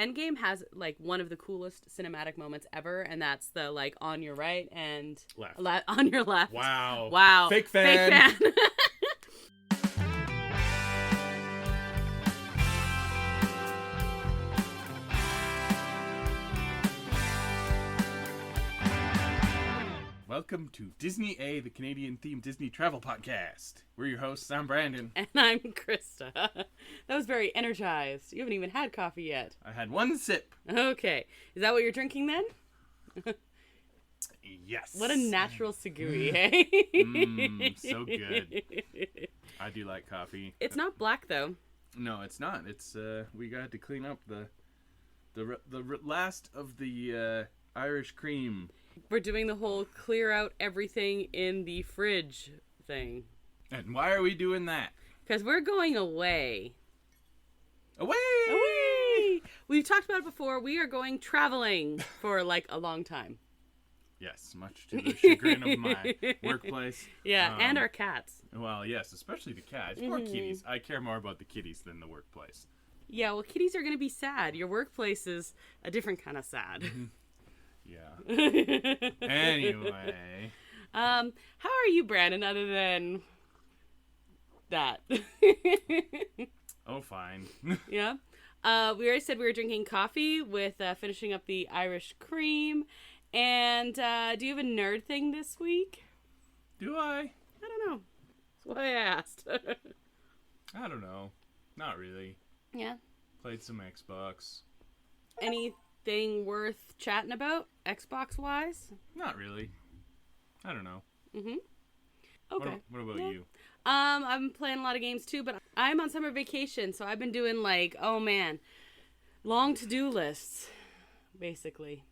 Endgame has like one of the coolest cinematic moments ever, and that's the like on your right and left. On your left. Wow. Fake fan. Fake fan. Welcome to Disney A, the Canadian-themed Disney travel podcast. We're your hosts. I'm Brandon. And I'm Krysta. That was very energized. You haven't even had coffee yet. I had one sip. Okay. Is that what you're drinking then? Yes. What a natural segui, hey? So good. I do like coffee. It's not black, though. No, it's not. It's, we got to clean up the last of the, Irish cream. We're doing the whole clear out everything in the fridge thing. And why are we doing that? Because we're going away. Away! Away! We've talked about it before. We are going traveling for like a long time. Yes, much to the chagrin of my workplace. Yeah, and our cats. Well, yes, especially the cats. Poor kitties. I care more about the kitties than the workplace. Yeah, well, kitties are going to be sad. Your workplace is a different kind of sad. Yeah. Anyway. How are you, Brandon, other than that? Oh, fine. Yeah. We already said we were drinking coffee with finishing up the Irish cream. And do you have a nerd thing this week? Do I? I don't know. That's why I asked. I don't know. Not really. Yeah. Played some Xbox. Anything worth chatting about, Xbox-wise? Not really. I don't know. Mm-hmm. Okay. What about you? I've been playing a lot of games too, but I'm on summer vacation, so I've been doing like, oh man, long to-do lists, basically.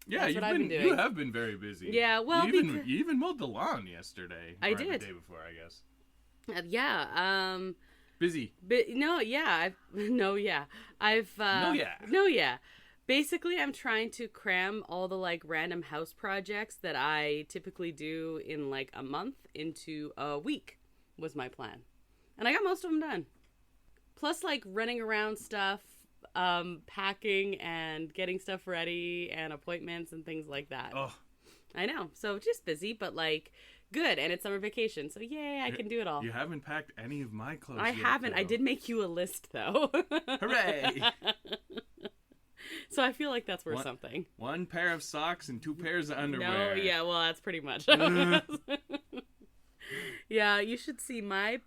Yeah, That's what I've been doing. You have been very busy. Yeah, well, you even mowed the lawn yesterday. I or did. The day before, I guess. Yeah. Busy. No, yeah. Basically, I'm trying to cram all the like random house projects that I typically do in like a month into a week was my plan. And I got most of them done. Plus like running around stuff, packing and getting stuff ready and appointments and things like that. Oh. I know. So just busy, but like good. And it's summer vacation. So yay, I can do it all. You haven't packed any of my clothes I yet, haven't. though. I did make you a list though. Hooray! So I feel like that's worth something. One pair of socks and 2 pairs of underwear. No, yeah, well, that's pretty much. Yeah, you should see my...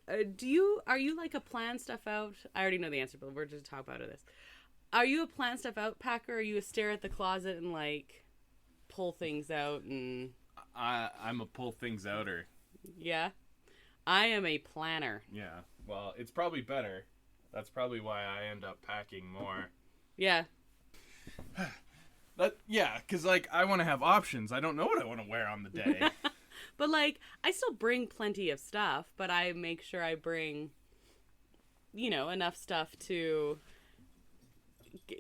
Are you like a plan stuff out? I already know the answer, but we're just talking about this. Are you a plan stuff out packer? Or are you a stare at the closet and like pull things out and... I'm a pull things outer. Yeah? I am a planner. Yeah, well, it's probably better. That's probably why I end up packing more. Yeah. Because, like, I want to have options. I don't know what I want to wear on the day. But, like, I still bring plenty of stuff, but I make sure I bring, enough stuff to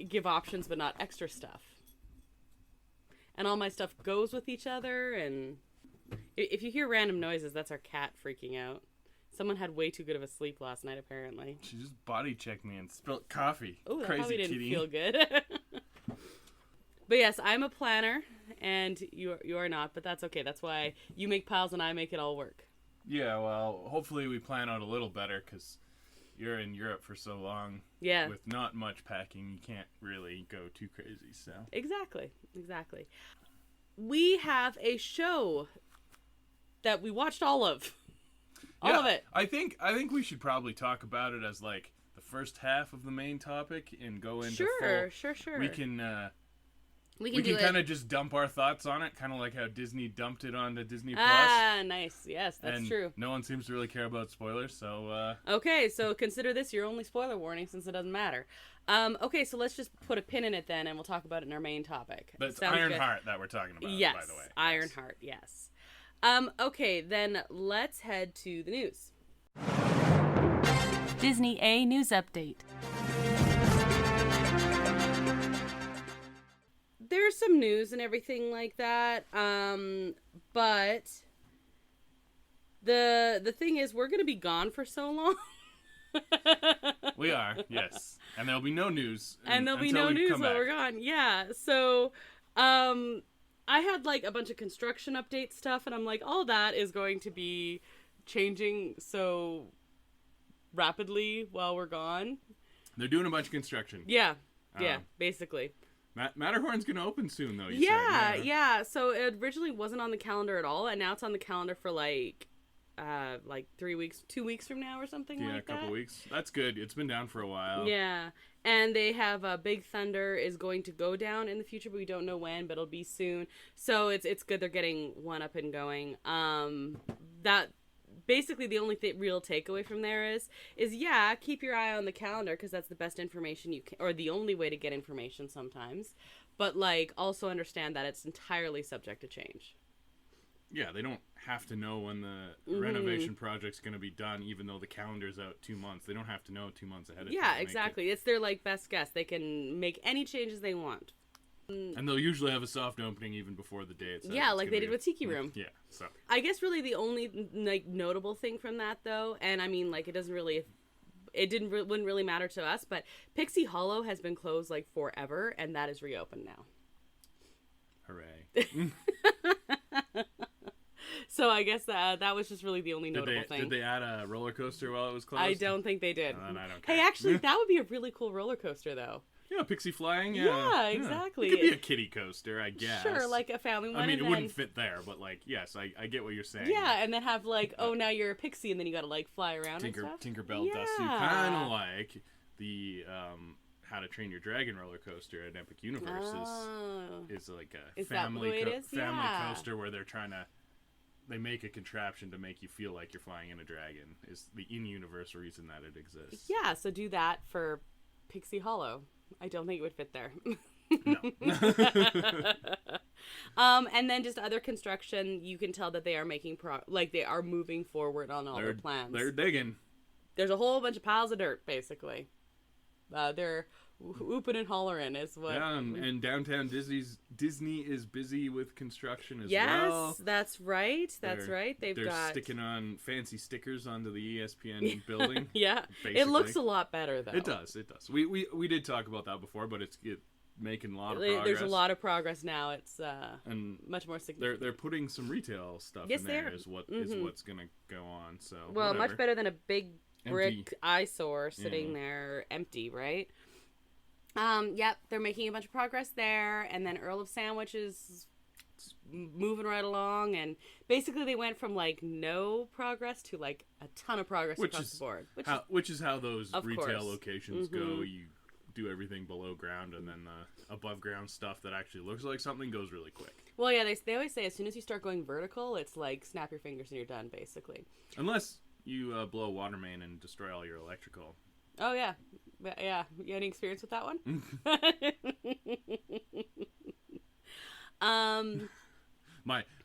give options, but not extra stuff. And all my stuff goes with each other, and if you hear random noises, that's our cat freaking out. Someone had way too good of a sleep last night, apparently. She just body checked me and spilt coffee. Oh, that crazy probably didn't kitty. feel good. But yes, I'm a planner, and you are not, but that's okay. That's why you make piles and I make it all work. Yeah, well, hopefully we plan out a little better, because you're in Europe for so long. Yeah. With not much packing, you can't really go too crazy, so. Exactly. We have a show that we watched all of. All of it. I think we should probably talk about it as like the first half of the main topic and go into Sure. We can We can kind of just dump our thoughts on it, kind of like how Disney dumped it onto Disney Plus. Ah, nice. Yes, that's and true. No one seems to really care about spoilers, so Okay, so consider this your only spoiler warning since it doesn't matter. Okay, so let's just put a pin in it then and we'll talk about it in our main topic. But it's Ironheart that we're talking about, yes, by the way. Ironheart, yes. Okay, then let's head to the news. Disney A News Update. There's some news and everything like that, but the thing is, we're going to be gone for so long. We are, yes. And there'll be no news. And there'll be until no we news come while back. we're gone. Yeah. So, I had like a bunch of construction update stuff, and I'm like, all that is going to be changing so rapidly while we're gone. They're doing a bunch of construction. Yeah. Yeah, basically. Matterhorn's going to open soon, though, you Yeah, said. yeah. So it originally wasn't on the calendar at all, and now it's on the calendar for like 3 weeks, 2 weeks from now or something like that. Yeah, a couple weeks. That's good. It's been down for a while. Yeah. And they have Big Thunder is going to go down in the future, but we don't know when, but it'll be soon. So it's good they're getting one up and going. That basically the only real takeaway from there is yeah, keep your eye on the calendar because that's the best information you can, or the only way to get information sometimes. But like also understand that it's entirely subject to change. Yeah, they don't have to know when the renovation project's going to be done, even though the calendar's out 2 months. They don't have to know 2 months ahead of time. Yeah, exactly. It's their like best guess. They can make any changes they want. And they'll usually have a soft opening even before the day it says. Yeah, it's like gonna they did with Tiki Room. Yeah, so. I guess really the only like notable thing from that though, and I mean like wouldn't really matter to us, but Pixie Hollow has been closed like forever, and that is reopened now. Hooray. So I guess that was just really the only notable thing. Did they add a roller coaster while it was closed? I don't think they did. Then I don't care. Hey, actually, that would be a really cool roller coaster though. Yeah, Pixie Flying, Yeah, exactly. It could be a kiddie coaster, I guess. Sure, like a family one. I mean, and it then, wouldn't fit there, but like, yes, I get what you're saying. Yeah, and then have like, oh, now you're a pixie, and then you gotta like fly around and stuff. Tinkerbell Dusty, kind of like the How to Train Your Dragon roller coaster at Epic Universe is like a family coaster where they make a contraption to make you feel like you're flying in a dragon. Is the in-universe reason that it exists. Yeah, so do that for Pixie Hollow. I don't think it would fit there. No. And then just other construction, you can tell that they are making they are moving forward on all their plans. They're digging. There's a whole bunch of piles of dirt, basically. They're whooping and hollering is what. Yeah, and downtown Disney is busy with construction as well. Yes, that's right. That's right. They're sticking on fancy stickers onto the ESPN building. Yeah, basically. It looks a lot better though. It does. We did talk about that before, but it's making a lot of progress. There's a lot of progress now. It's and much more significant. They're putting some retail stuff in there. Is what's gonna go on. So much better than a big brick empty eyesore sitting there empty, right? Yep, they're making a bunch of progress there, and then Earl of Sandwich is moving right along, and basically they went from like no progress to like a ton of progress across the board. Which is how those retail locations go. Mm-hmm. You do everything below ground, and then the above ground stuff that actually looks like something goes really quick. Well, yeah, they always say as soon as you start going vertical, it's like snap your fingers and you're done, basically. Unless you blow a water main and destroy all your electrical. Oh, yeah. Yeah. You have any experience with that one?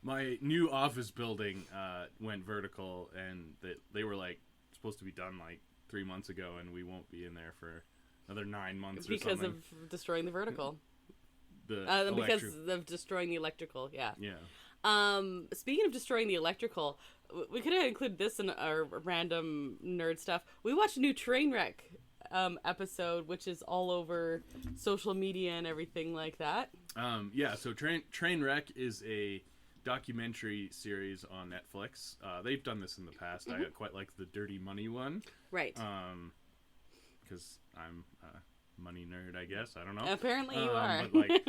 My new office building went vertical, and they were like supposed to be done like 3 months ago, and we won't be in there for another 9 months or something. Because of destroying the vertical. Because of destroying the electrical, yeah. Yeah. Speaking of destroying the electrical, we could have included this in our random nerd stuff. We watched a new Trainwreck episode, which is all over social media and everything like that. Yeah, so Trainwreck is a documentary series on Netflix. They've done this in the past. I quite like the Dirty Money one. Right. Because I'm a money nerd, I guess. I don't know. Apparently you are. But like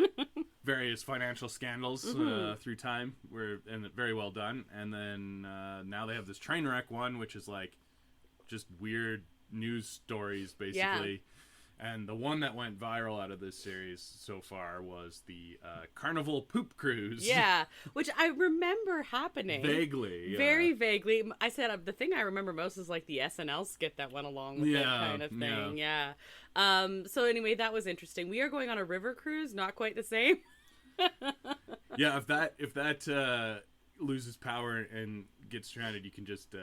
various financial scandals through time and very well done. And then now they have this Trainwreck one, which is like just weird news stories, basically. Yeah. And the one that went viral out of this series so far was the Carnival Poop Cruise. Yeah, which I remember happening. Vaguely. Yeah. Very vaguely. I said the thing I remember most is like the SNL skit that went along with that kind of thing. Yeah. So anyway, that was interesting. We are going on a river cruise, not quite the same. Yeah, if that loses power and gets stranded, you can just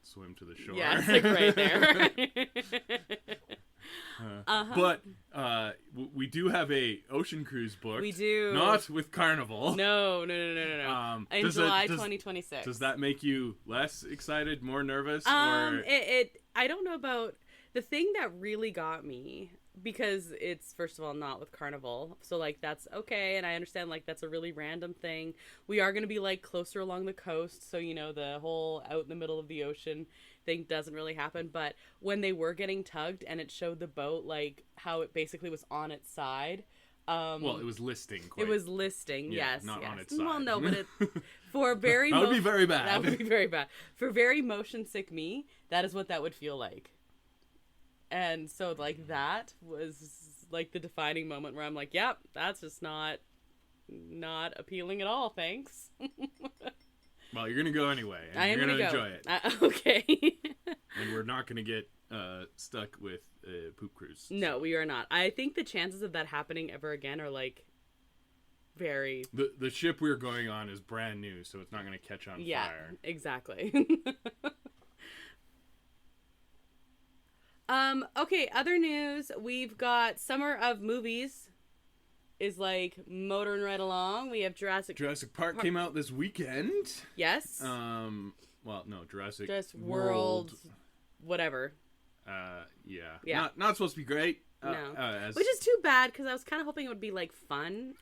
swim to the shore. Yeah, it's like right there. But we do have a ocean cruise booked. We do. Not with Carnival. No. In July 2026. Does that make you less excited, more nervous? I don't know about... The thing that really got me because it's, first of all, not with Carnival. So, like, that's okay. And I understand, like, that's a really random thing. We are going to be, like, closer along the coast. So, you know, the whole out in the middle of the ocean thing doesn't really happen. But when they were getting tugged and it showed the boat, like, how it basically was on its side. Well, it was listing. It was listing, yeah, yes. not yes. on its side. Well, no, but it, for very... that would be very bad. That would be very bad. For very motion sick me, that is what that would feel like. And so, like, that was, like, the defining moment where I'm like, yep, that's just not appealing at all, thanks. Well, you're going to go anyway, and I am you're going to go. enjoy it. Okay. And we're not going to get stuck with poop cruise. No, we are not. I think the chances of that happening ever again are, like, very... The ship we're going on is brand new, so it's not going to catch on fire. Yeah, exactly. Okay, other news. We've got Summer of Movies is, like, motoring right along. We have Jurassic Park came out this weekend. Yes. Well, no, Jurassic World, whatever. Yeah. Not supposed to be great. No. Which is too bad, because I was kind of hoping it would be, like, fun.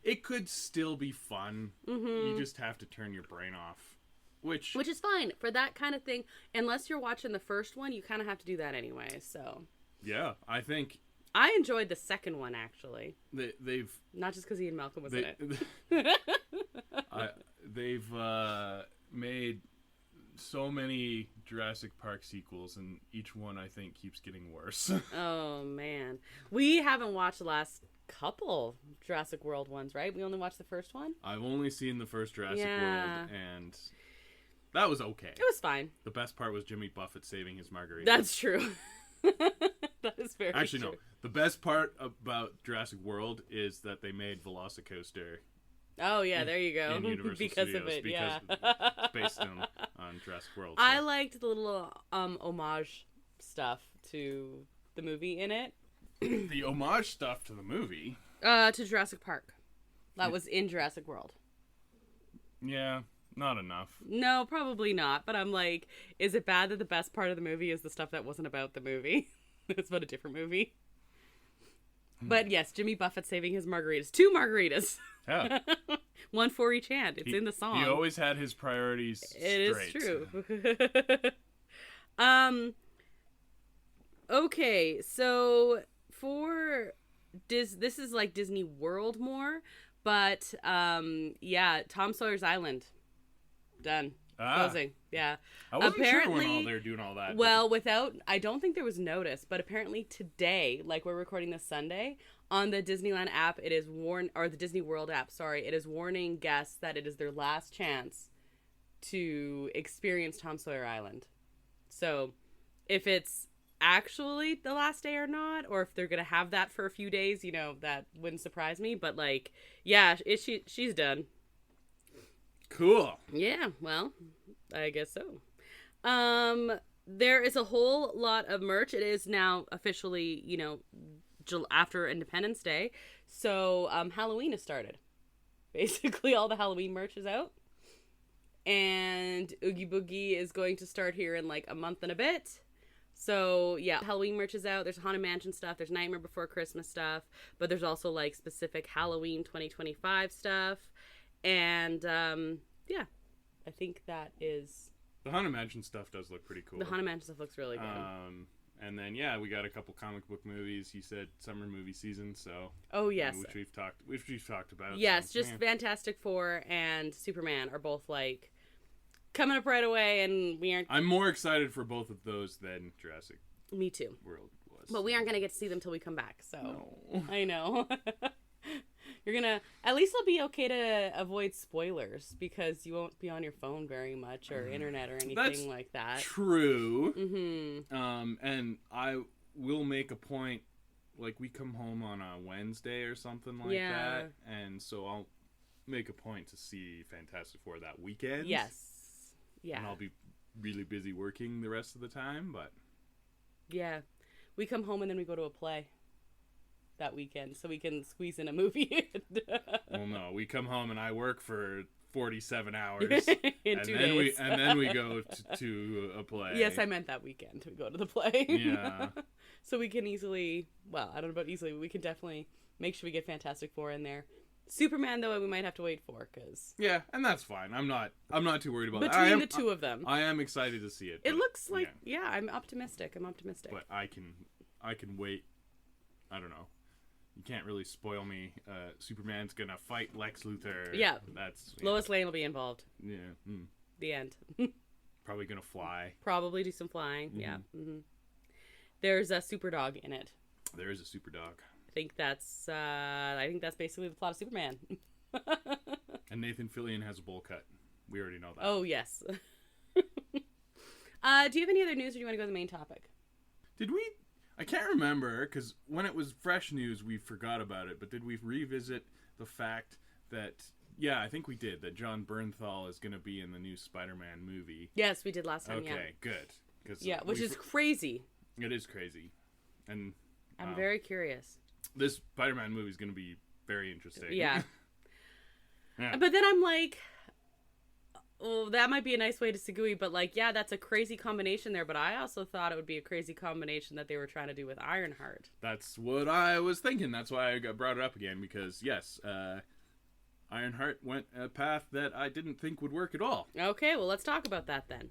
It could still be fun. Mm-hmm. You just have to turn your brain off. Which is fine for that kind of thing. Unless you're watching the first one, you kind of have to do that anyway. So yeah, I think I enjoyed the second one actually. They've not just because Ian Malcolm was in it. They've made so many Jurassic Park sequels, and each one I think keeps getting worse. Oh man, we haven't watched the last couple Jurassic World ones, right? We only watched the first one. I've only seen the first Jurassic World, and that was okay. It was fine. The best part was Jimmy Buffett saving his margarita. That's true. That is very Actually, true. no. The best part about Jurassic World is that they made Velocicoaster. Oh, yeah, there you go. In Universal because Studios, of it, because yeah. it's based on Jurassic World. So. I liked the little homage stuff to the movie in it. The homage stuff to the movie? To Jurassic Park. That was in Jurassic World. Yeah. Not enough. No, probably not. But I'm like, is it bad that the best part of the movie is the stuff that wasn't about the movie? It's about a different movie. But yes, Jimmy Buffett saving his margaritas. 2 margaritas. Yeah. One for each hand. It's in the song. He always had his priorities straight. It is true. Okay, so for this is like Disney World more, but yeah, Tom Sawyer's Island. Done. Closing. Yeah. I wasn't sure when they're doing all that. Well, I don't think there was notice, but apparently today, like we're recording this Sunday, on the Disneyland app, it is the Disney World app, sorry, it is warning guests that it is their last chance to experience Tom Sawyer Island. So, if it's actually the last day or not, or if they're gonna have that for a few days, you know, that wouldn't surprise me. But like, yeah, she's done. Cool. Yeah, well, I guess so. There is a whole lot of merch. It is now officially, you know, after Independence Day. So, Halloween has started. Basically, all the Halloween merch is out. And Oogie Boogie is going to start here in like a month and a bit. So, yeah, Halloween merch is out. There's Haunted Mansion stuff. There's Nightmare Before Christmas stuff. But there's also like specific Halloween 2025 stuff. And, yeah, I think that is... The Haunted Mansion stuff does look pretty cool. The Haunted Mansion stuff looks really good. And then, yeah, we got a couple comic book movies. You said summer movie season, so... Oh, yes. Which we've talked about. Yes, so, just yeah. Fantastic Four and Superman are both, like, coming up right away, and we aren't... I'm more excited for both of those than Jurassic Me too. World was. But we aren't going to get to see them till we come back, so... No. I know. You're gonna... At least it'll be okay to avoid spoilers, because you won't be on your phone very much, or internet, or anything like that. True. Mm-hmm. And I will make a point, like, we come home on a Wednesday or something like that, and so I'll make a point to see Fantastic Four that weekend. Yes. Yeah. And I'll be really busy working the rest of the time, but... Yeah. We come home and then we go to a play that weekend, so we can squeeze in a movie. Well, no, we come home and I work for 47 hours. In and 2 then days. and then we go to a play. Yes, I meant that weekend to go to the play. Yeah. So we can easily, well, I don't know about easily, but we can definitely make sure we get Fantastic Four in there. Superman, though, we might have to wait for, because... Yeah, and that's fine. I'm not too worried about that. Between the two of them. I am excited to see it. It looks like, yeah, I'm optimistic. But I can wait. I don't know. You can't really spoil me. Superman's gonna fight Lex Luthor. Yeah. That's... Lois Lane will be involved. Yeah. The end. Probably gonna fly. Probably do some flying, yeah. Mm-hmm. There's a super dog in it. There is a super dog. I think that's basically the plot of Superman. And Nathan Fillion has a bowl cut. We already know that. Oh, yes. Do you have any other news, or do you want to go to the main topic? Did we... I can't remember, because when it was fresh news, we forgot about it, but did we revisit the fact that... Yeah, I think we did, that John Bernthal is going to be in the new Spider-Man movie. Yes, we did last time, yeah. Okay, good. Yeah, which is crazy. It is crazy. And I'm very curious. This Spider-Man movie is going to be very interesting. Yeah. Yeah. But then I'm like, oh, that might be a nice way to segue, but like, yeah, that's a crazy combination there, but I also thought it would be a crazy combination that they were trying to do with Ironheart. That's what I was thinking. That's why I brought it up again, because, yes, Ironheart went a path that I didn't think would work at all. Okay, well, let's talk about that then.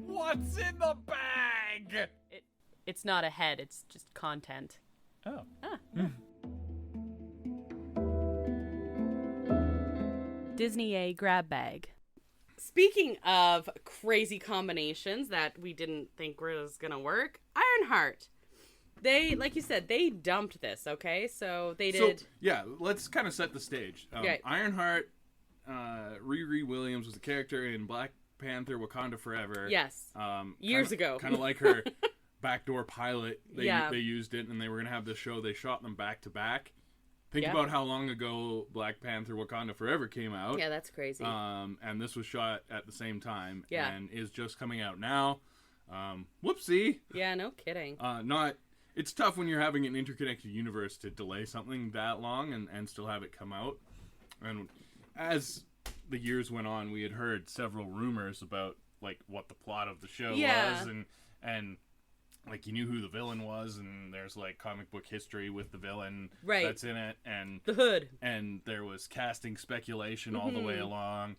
What's in the bag? It's not a head, it's just content. Oh. Yeah. Disney A grab bag. Speaking of crazy combinations that we didn't think was gonna work, Ironheart. They, like you said, they dumped this, okay? So they did... So, yeah, let's kind of set the stage. Okay. Ironheart, Riri Williams was a character in Black Panther Wakanda Forever. Yes. Years ago. Kind of like her backdoor pilot. They Yeah. used it, and they were going to have this show. They shot them back to back. Think Yeah. about how long ago Black Panther Wakanda Forever came out. Yeah, that's crazy. And this was shot at the same time. Yeah. And is just coming out now. Whoopsie. Yeah, no kidding. It's tough when you're having an interconnected universe to delay something that long and still have it come out. And as the years went on, we had heard several rumors about like what the plot of the show was, and like you knew who the villain was, and there's like comic book history with the villain that's in it, and the Hood, and there was casting speculation all the way along,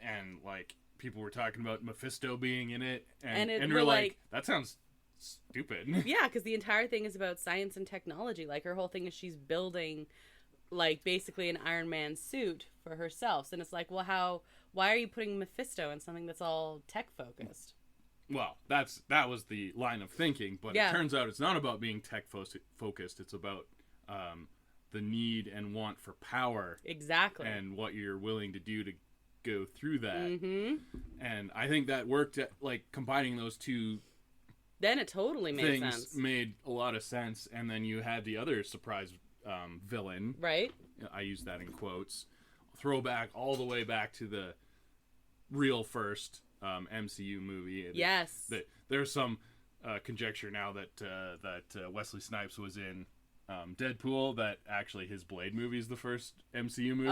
and like people were talking about Mephisto being in it, and we're like, that sounds stupid. Yeah, because the entire thing is about science and technology. Like her whole thing is she's building like basically an Iron Man suit for herself, and it's like, well, why are you putting Mephisto in something that's all tech focused? Well, that was the line of thinking, but it turns out it's not about being tech focused. It's about the need and want for power, exactly, and what you're willing to do to go through that. Mm-hmm. And I think that worked at, like, combining those two. Then it totally made sense. Made a lot of sense, and then you had the other surprise villain. Right. I use that in quotes. Throwback all the way back to the real first MCU movie. Yes. There's some conjecture now that Wesley Snipes was in Deadpool, that actually his Blade movie is the first MCU movie,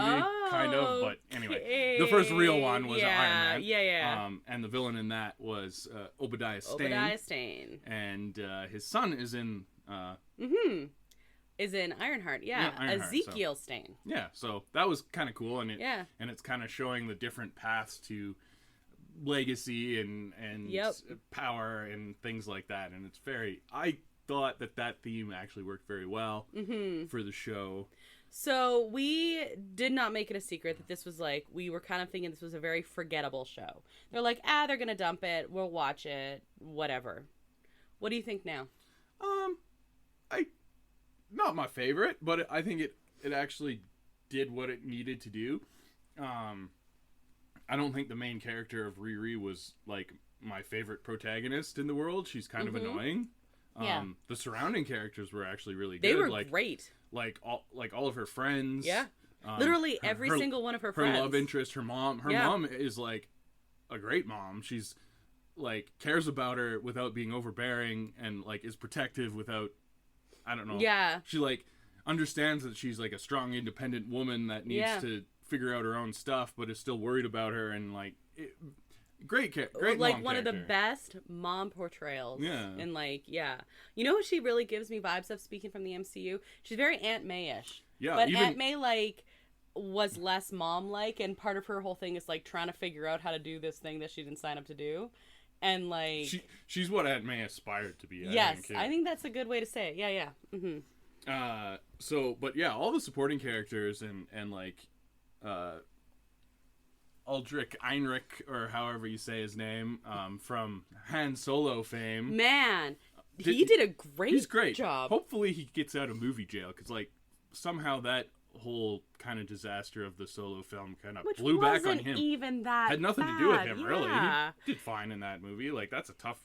kind of. But anyway, the first real one was Iron Man. Yeah. And the villain in that was Obadiah Stane. Obadiah Stane. And his son is in... is in Ironheart, Ironheart, Ezekiel Stane. Yeah, so that was kind of cool, and it's kind of showing the different paths to legacy and power and things like that, and it's very... I thought that theme actually worked very well for the show. So we did not make it a secret that this was like, we were kind of thinking this was a very forgettable show. They're like, they're gonna dump it, we'll watch it, whatever. What do you think now? Not my favorite, but I think it actually did what it needed to do. I don't think the main character of Riri was like my favorite protagonist in the world. She's kind of annoying. The surrounding characters were actually really good. They were great. Like all of her friends. Yeah. Literally every single one of her friends. Her love interest, her mom. Her mom is like a great mom. She's like cares about her without being overbearing, and like is protective without, I don't know. Yeah. She like, understands that she's like a strong, independent woman that needs to figure out her own stuff, but is still worried about her, and like great like mom one character. of the best mom portrayals. Yeah. And like, you know what she really gives me vibes of, speaking from the MCU? She's very Aunt May-ish. Yeah, but Aunt May like was less mom-like, and part of her whole thing is like trying to figure out how to do this thing that she didn't sign up to do. And like she's what Aunt May aspired to be. I think that's a good way to say it. Yeah. Mm-hmm. So, but yeah, all the supporting characters and like Aldrich Heinrich, or however you say his name, from Han Solo fame. Man, he did a great job. Hopefully he gets out of movie jail, because like somehow that whole kind of disaster of the Solo film kind of blew back on him. Even that had nothing bad. to do with him, really. He did fine in that movie. Like that's a tough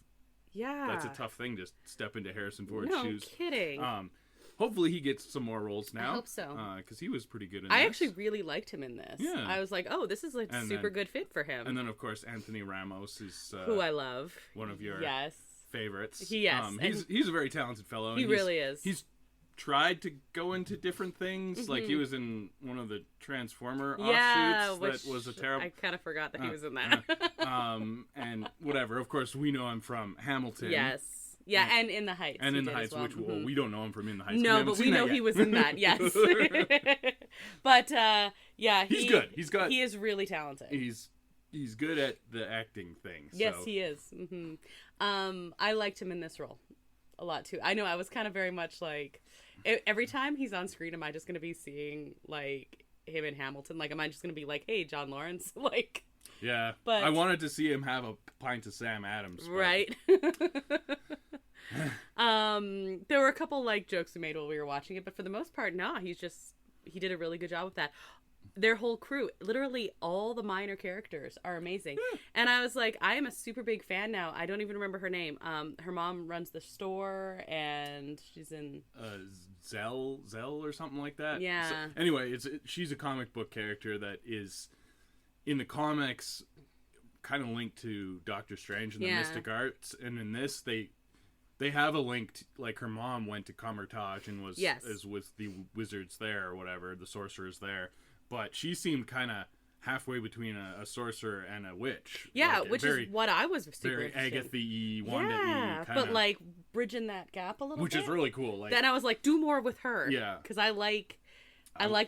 thing to step into Harrison Ford's shoes. No kidding. Hopefully he gets some more roles now. I hope so. Because he was pretty good in I this. actually really liked him in this. Yeah. I was like, oh, this is like super good fit for him. And then, of course, Anthony Ramos is... who I love. One of your favorites. Yes. He's a very talented fellow. He really is. He's tried to go into different things. Mm-hmm. Like, he was in one of the Transformer offshoots that was a terrible... I kind of forgot that he was in that. And whatever. Of course, we know him from Hamilton. Yes. Yeah, and In the Heights. And In the Heights, which we don't know him from In the Heights. No, but we know he was in that, yes. But, he's good. He is really talented. He's good at the acting thing. So. Yes, he is. Mm-hmm. I liked him in this role a lot, too. I know, I was kind of very much like, every time he's on screen, am I just going to be seeing, like, him in Hamilton? Like, am I just going to be like, hey, John Lawrence? Like... Yeah, but I wanted to see him have a pint of Sam Adams. But... Right. There were a couple like jokes we made while we were watching it, but for the most part, he did a really good job with that. Their whole crew, literally all the minor characters are amazing. Yeah. And I was like, I am a super big fan now. I don't even remember her name. Her mom runs the store, and she's in Zell or something like that. Yeah. So, anyway, she's a comic book character that is in the comics kind of linked to Doctor Strange and the Mystic Arts, and in this they have a link to, like, her mom went to Comertage and was with the wizards there or whatever, the sorcerers there, but she seemed kind of halfway between a sorcerer and a witch. Yeah, like, which is what I was super very Agatha-y, Wanda-y. Yeah, but like bridging that gap a little bit. Which is really cool. Like, then I was like, do more with her. Yeah. Because I like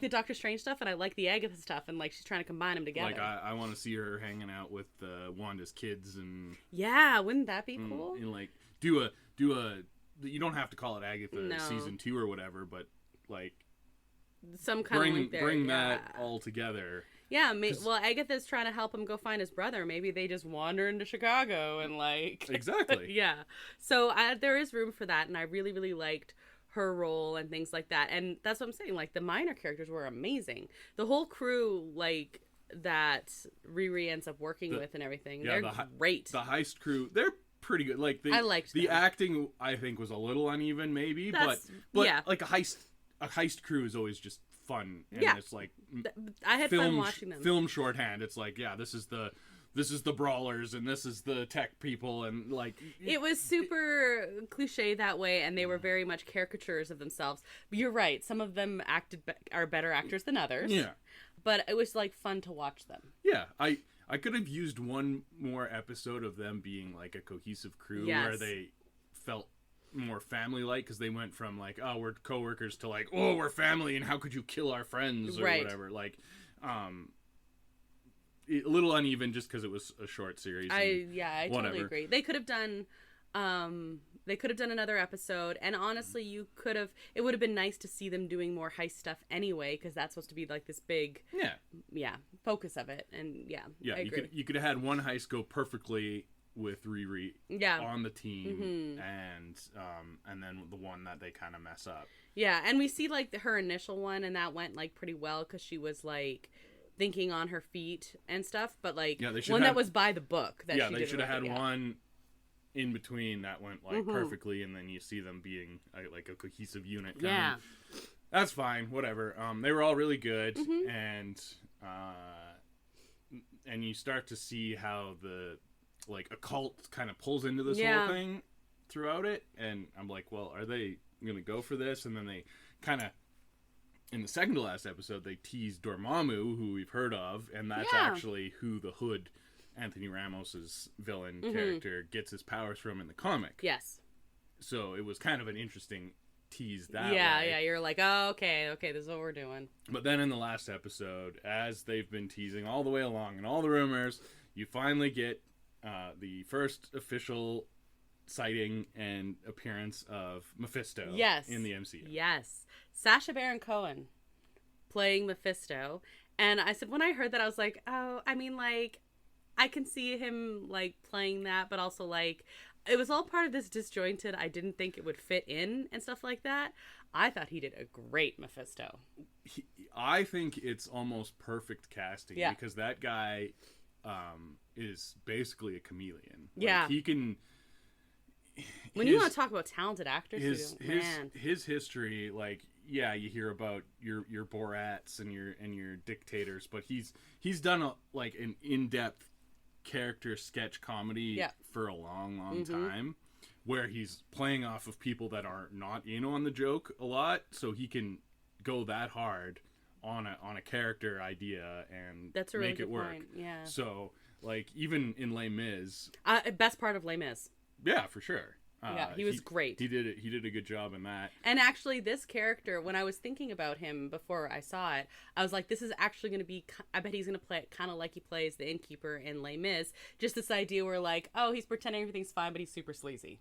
the Doctor Strange stuff, and I like the Agatha stuff, and like she's trying to combine them together. Like I want to see her hanging out with Wanda's kids, and wouldn't that be cool? And like do a you don't have to call it Agatha season 2 or whatever, but like some kind of link there. Bring that all together. Yeah, well, Agatha's trying to help him go find his brother. Maybe they just wander into Chicago and like exactly. Yeah, so there is room for that, and I really really liked her role and things like that. And that's what I'm saying, like the minor characters were amazing. The whole crew, like that Riri ends up working with and everything, they're great. The heist crew, they're pretty good. Like I liked the acting, I think, was a little uneven maybe, but like a heist crew is always just fun, and it's like I had fun watching them. Film shorthand, it's like this is the brawlers and this is the tech people, and like it was super cliche that way, and they were very much caricatures of themselves. But you're right, some of them are better actors than others. Yeah, but it was like fun to watch them. Yeah, I could have used one more episode of them being like a cohesive crew where they felt more family-like, because they went from like, oh, we're coworkers to like, oh, we're family, and how could you kill our friends or whatever. Like a little uneven just because it was a short series. I totally agree. They could have done another episode, and honestly, it would have been nice to see them doing more heist stuff anyway, because that's supposed to be like this big focus of it. And I agree. You could have had one heist go perfectly with Riri on the team, and then the one that they kind of mess up. Yeah, and we see like her initial one, and that went like pretty well because she was like thinking on her feet and stuff, but like one that was by the book. They should have had one in between that went like perfectly, and then you see them being like a cohesive unit. That's fine, whatever. They were all really good, and you start to see how the like a cult kind of pulls into this whole thing throughout it, and I'm like, well, are they gonna go for this? And then they kind of in the second to last episode, they teased Dormammu, who we've heard of, and that's Yeah. actually who the Hood, Anthony Ramos's villain character, gets his powers from in the comic. Yes. So it was kind of an interesting tease that Yeah, way. yeah. You're like, oh, okay, this is what we're doing. But then in the last episode, as they've been teasing all the way along and all the rumors, you finally get the first official sighting and appearance of Mephisto Yes. in the MCU. Yes. Sacha Baron Cohen playing Mephisto. And I said, when I heard that, I was like, oh, I mean, like, I can see him, like, playing that, but also, like, it was all part of this disjointed, I didn't think it would fit in and stuff like that. I thought he did a great Mephisto. I think it's almost perfect casting because that guy is basically a chameleon. Like, he can... When you want to talk about talented actors, his history, like, yeah, you hear about your Borats and your dictators, but he's done an in-depth character sketch comedy for a long time, where he's playing off of people that are not in on the joke a lot, so he can go that hard on a character idea and that's a really make it good work. Point. Yeah. So, like, even in Les Mis, best part of Les Mis. yeah, for sure. He was great. He did it. He did a good job in that. And actually, this character, when I was thinking about him before I saw it, I was like, this is actually going to be, I bet he's going to play it kind of like he plays the innkeeper in Les Mis. Just this idea where, like, oh, he's pretending everything's fine, but he's super sleazy.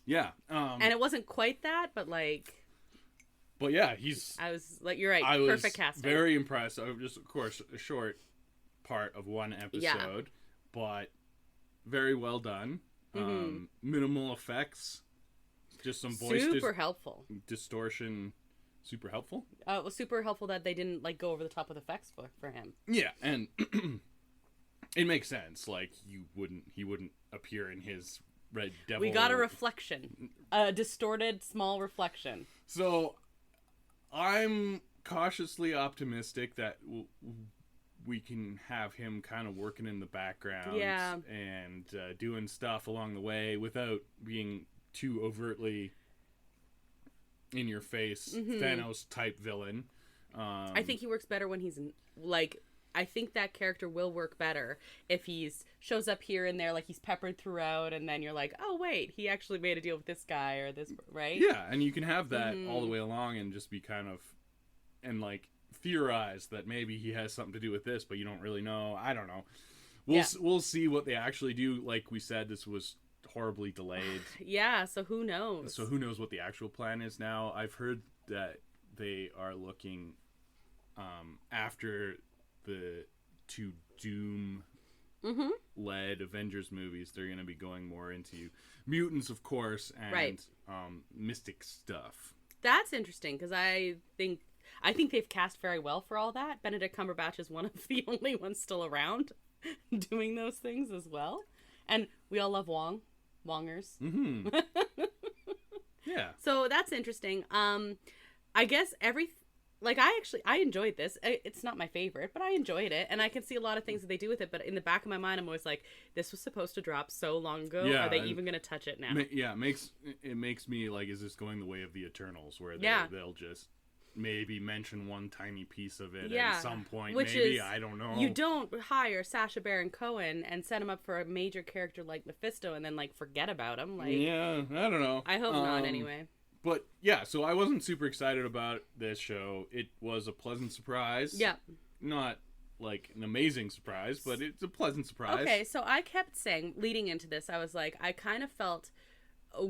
Yeah. And it wasn't quite that, but, like... But yeah, I was, like, you're right, perfect casting. Very impressed. Just, of course, a short part of one episode, but very well done. Minimal effects, just some voice helpful distortion. Super helpful. It was super helpful that they didn't like go over the top with effects for him. Yeah, and it makes sense. Like he wouldn't appear in his Red Devil. We got a reflection, a distorted small reflection. So I'm cautiously optimistic that we can have him kind of working in the background and doing stuff along the way without being too overtly in your face Thanos type villain. I think he works better when he's like, I think that character will work better if he's shows up here and there, like he's peppered throughout, and then you're like, oh wait, he actually made a deal with this guy or this, right? Yeah, and you can have that all the way along and just be kind of, and like theorize that maybe he has something to do with this, but you don't really know. I don't know. We'll see what they actually do. Like we said, this was horribly delayed. Yeah, so who knows? So who knows what the actual plan is now? I've heard that they are looking after the two Doom led Avengers movies. They're going to be going more into mutants, of course, and mystic stuff. That's interesting because I think they've cast very well for all that. Benedict Cumberbatch is one of the only ones still around doing those things as well. And we all love Wongers. Mm-hmm. Yeah. So that's interesting. I guess I enjoyed this. It's not my favorite, but I enjoyed it. And I can see a lot of things that they do with it. But in the back of my mind, I'm always like, this was supposed to drop so long ago. Yeah, are they even going to touch it now? It makes me like, is this going the way of the Eternals, where they'll just maybe mention one tiny piece of it at some point. Which maybe, is, I don't know. You don't hire Sacha Baron Cohen and set him up for a major character like Mephisto and then like forget about him. Like, yeah, I don't know. I hope not anyway. But yeah, so I wasn't super excited about this show. It was a pleasant surprise. Yeah. Not like an amazing surprise, but it's a pleasant surprise. Okay, so I kept saying, leading into this, I was like, I kind of felt,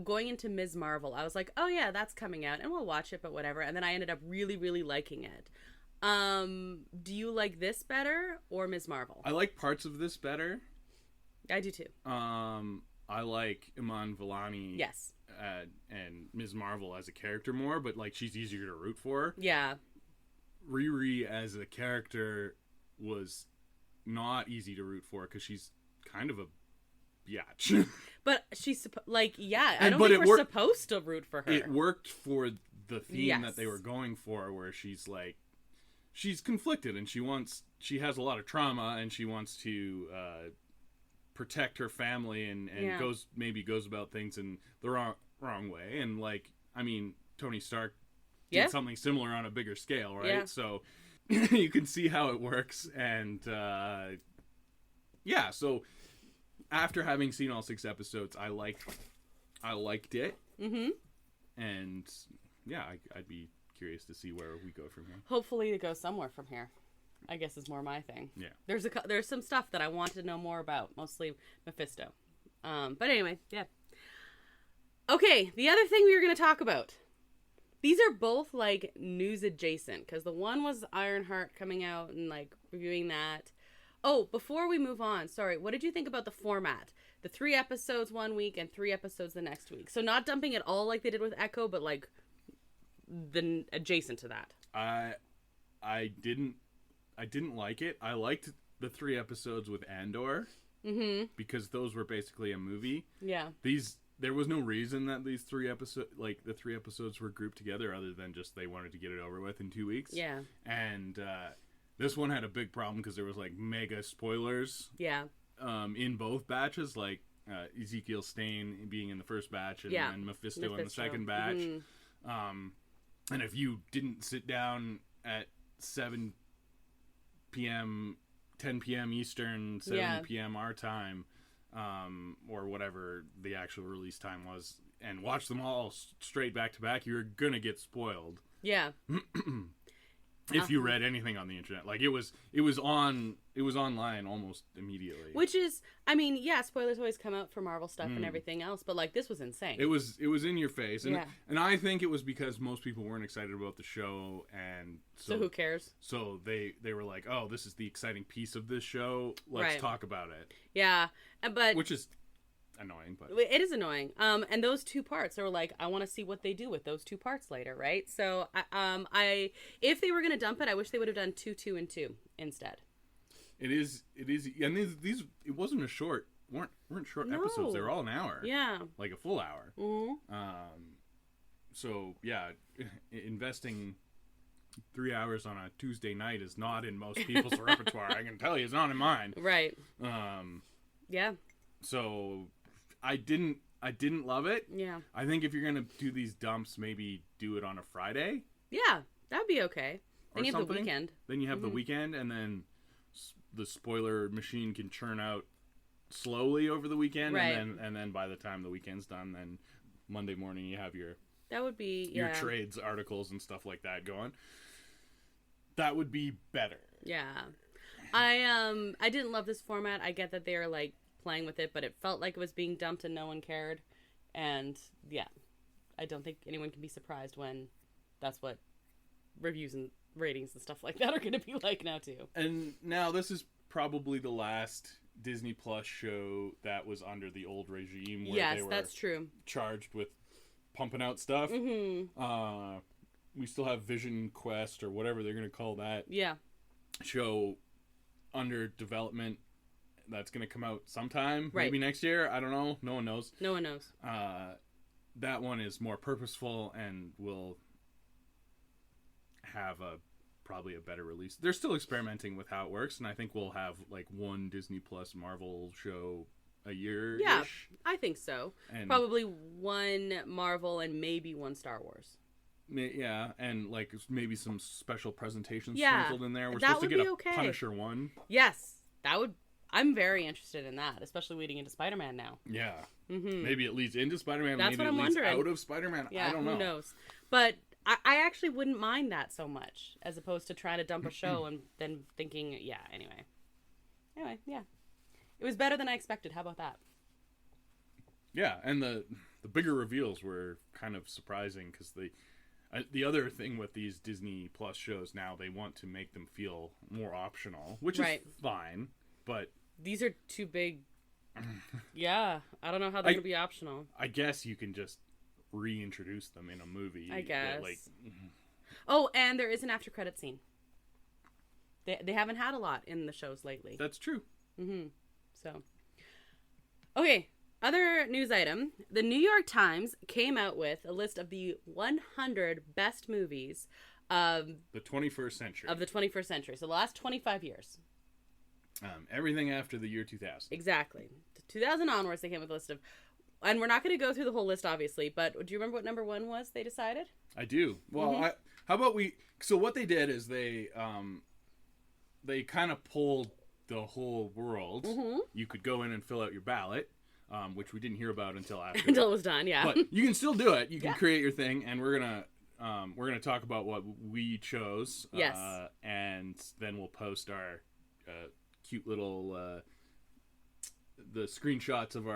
going into Ms. Marvel, I was like, oh yeah, that's coming out, and we'll watch it, but whatever. And then I ended up really, really liking it. Do you like this better or Ms. Marvel? I like parts of this better. I do too. I like Iman Vellani. Yes. And Ms. Marvel as a character more, but like she's easier to root for. Yeah. Riri as a character was not easy to root for because she's kind of a biatch. But she's I don't think we're supposed to root for her. It worked for the theme that they were going for, where she's like, she's conflicted and she has a lot of trauma and she wants to protect her family and goes about things in the wrong way. And like, I mean, Tony Stark did something similar on a bigger scale, right? Yeah. So you can see how it works, and so after having seen all 6 episodes, I liked it. Mm-hmm. And yeah, I'd be curious to see where we go from here. Hopefully it goes somewhere from here, I guess, is more my thing. Yeah. There's some stuff that I want to know more about, mostly Mephisto. But anyway, yeah. Okay, the other thing we were going to talk about. These are both, like, news adjacent, because the one was Ironheart coming out and, like, reviewing that. Oh, before we move on, sorry, what did you think about the format? The 3 episodes one week and 3 episodes the next week. So not dumping it all like they did with Echo, but, like, the adjacent to that. I didn't like it. I liked the 3 episodes with Andor. Mm-hmm. Because those were basically a movie. Yeah. There was no reason that these 3 episodes, like the 3 episodes were grouped together other than just they wanted to get it over with in 2 weeks. Yeah. And this one had a big problem because there was like mega spoilers. Yeah. In both batches, like Ezekiel Stain being in the first batch and Mephisto in the second batch. Mm-hmm. And if you didn't sit down at 7 p.m., 10 p.m. Eastern, 7 p.m. our time, or whatever the actual release time was, and watch them all straight back to back, you're gonna get spoiled. Yeah. If you read anything on the internet, like it was online almost immediately. Which is, I mean, yeah, spoilers always come out for Marvel stuff and everything else, but like this was insane. It was in your face, and I think it was because most people weren't excited about the show, and so who cares? So they were like, oh, this is the exciting piece of this show. Let's talk about it. Yeah, but which is annoying, but it is annoying. And those 2 parts, they were like, I want to see what they do with those 2 parts later, right? So I if they were gonna dump it, I wish they would have done 2, 2, and 2 instead. It is, and these it wasn't a short weren't short episodes. They were all an hour. Yeah, like a full hour. Mm-hmm. So yeah, investing 3 hours on a Tuesday night is not in most people's repertoire. I can tell you, it's not in mine. Right. Yeah. So I didn't love it. Yeah. I think if you're gonna do these dumps, maybe do it on a Friday. Yeah, that'd be okay. Then you have the weekend. Then you have the weekend, and then the spoiler machine can churn out slowly over the weekend, right. and then by the time the weekend's done, then Monday morning you have your trades articles and stuff like that going. That would be better. Yeah. I didn't love this format. I get that they are like playing with it, but it felt like it was being dumped and no one cared. And yeah, I don't think anyone can be surprised when that's what reviews and ratings and stuff like that are going to be like now too. And now this is probably the last Disney Plus show that was under the old regime where they were that's true. charged with pumping out stuff. Mm-hmm. We still have Vision Quest or whatever they're going to call that show under development. That's going to come out sometime, maybe next year. I don't know. No one knows. No one knows. That one is more purposeful and will have probably a better release. They're still experimenting with how it works, and I think we'll have like one Disney Plus Marvel show a year. Yeah, I think so. And probably one Marvel and maybe one Star Wars. Yeah, and like maybe some special presentations sprinkled in there. We're supposed to get a Punisher one. Yes, that would. I'm very interested in that, especially leading into Spider-Man now. Yeah. Mm-hmm. Maybe it leads into Spider-Man. That's maybe what I'm wondering. Out of Spider-Man. Yeah, I don't know. Who knows? But I actually wouldn't mind that so much, as opposed to trying to dump a show and then thinking, anyway, yeah. It was better than I expected. How about that? Yeah, and the bigger reveals were kind of surprising because the other thing with these Disney Plus shows now, they want to make them feel more optional, which is fine, but these are too big. Yeah, I don't know how they're going to be optional. I guess you can just reintroduce them in a movie. I guess. Oh, and there is an after credit scene. They haven't had a lot in the shows lately. That's true. Mm-hmm. So, okay. Other news item. The New York Times came out with a list of the 100 best movies of the 21st century. Of the 21st century. So the last 25 years. Everything after the year 2000. Exactly. 2000 onwards, they came with a list of and we're not going to go through the whole list, obviously, but do you remember what number 1 was they decided? I do. Well, how about so what they did is they kind of pulled the whole world. You could go in and fill out your ballot, which we didn't hear about until after. Until it was done, yeah. But you can still do it. You can create your thing, and we're gonna talk about what we chose. Yes. And then we'll post our cute little the screenshots of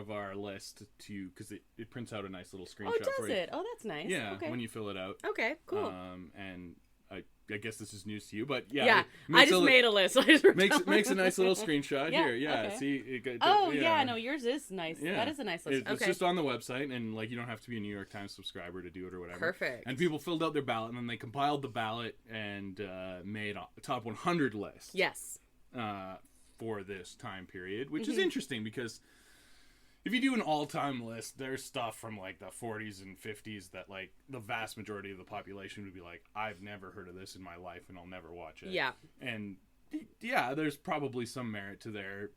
our list because it prints out a nice little screenshot. Oh, does for you. it? Oh, that's nice. Yeah, okay. when you fill it out. Okay, cool. And I guess this is news to you, but yeah, I just made a list. Makes a nice little screenshot here. Yeah, okay. See. No, yours is nice. Yeah. That is a nice list. It's just on the website, and like you don't have to be a New York Times subscriber to do it or whatever. Perfect. And people filled out their ballot, and then they compiled the ballot and made a top 100 list. Yes. For this time period, which is interesting because if you do an all-time list, there's stuff from like the 40s and 50s that like the vast majority of the population would be like, I've never heard of this in my life and I'll never watch it. Yeah. And yeah, there's probably some merit to their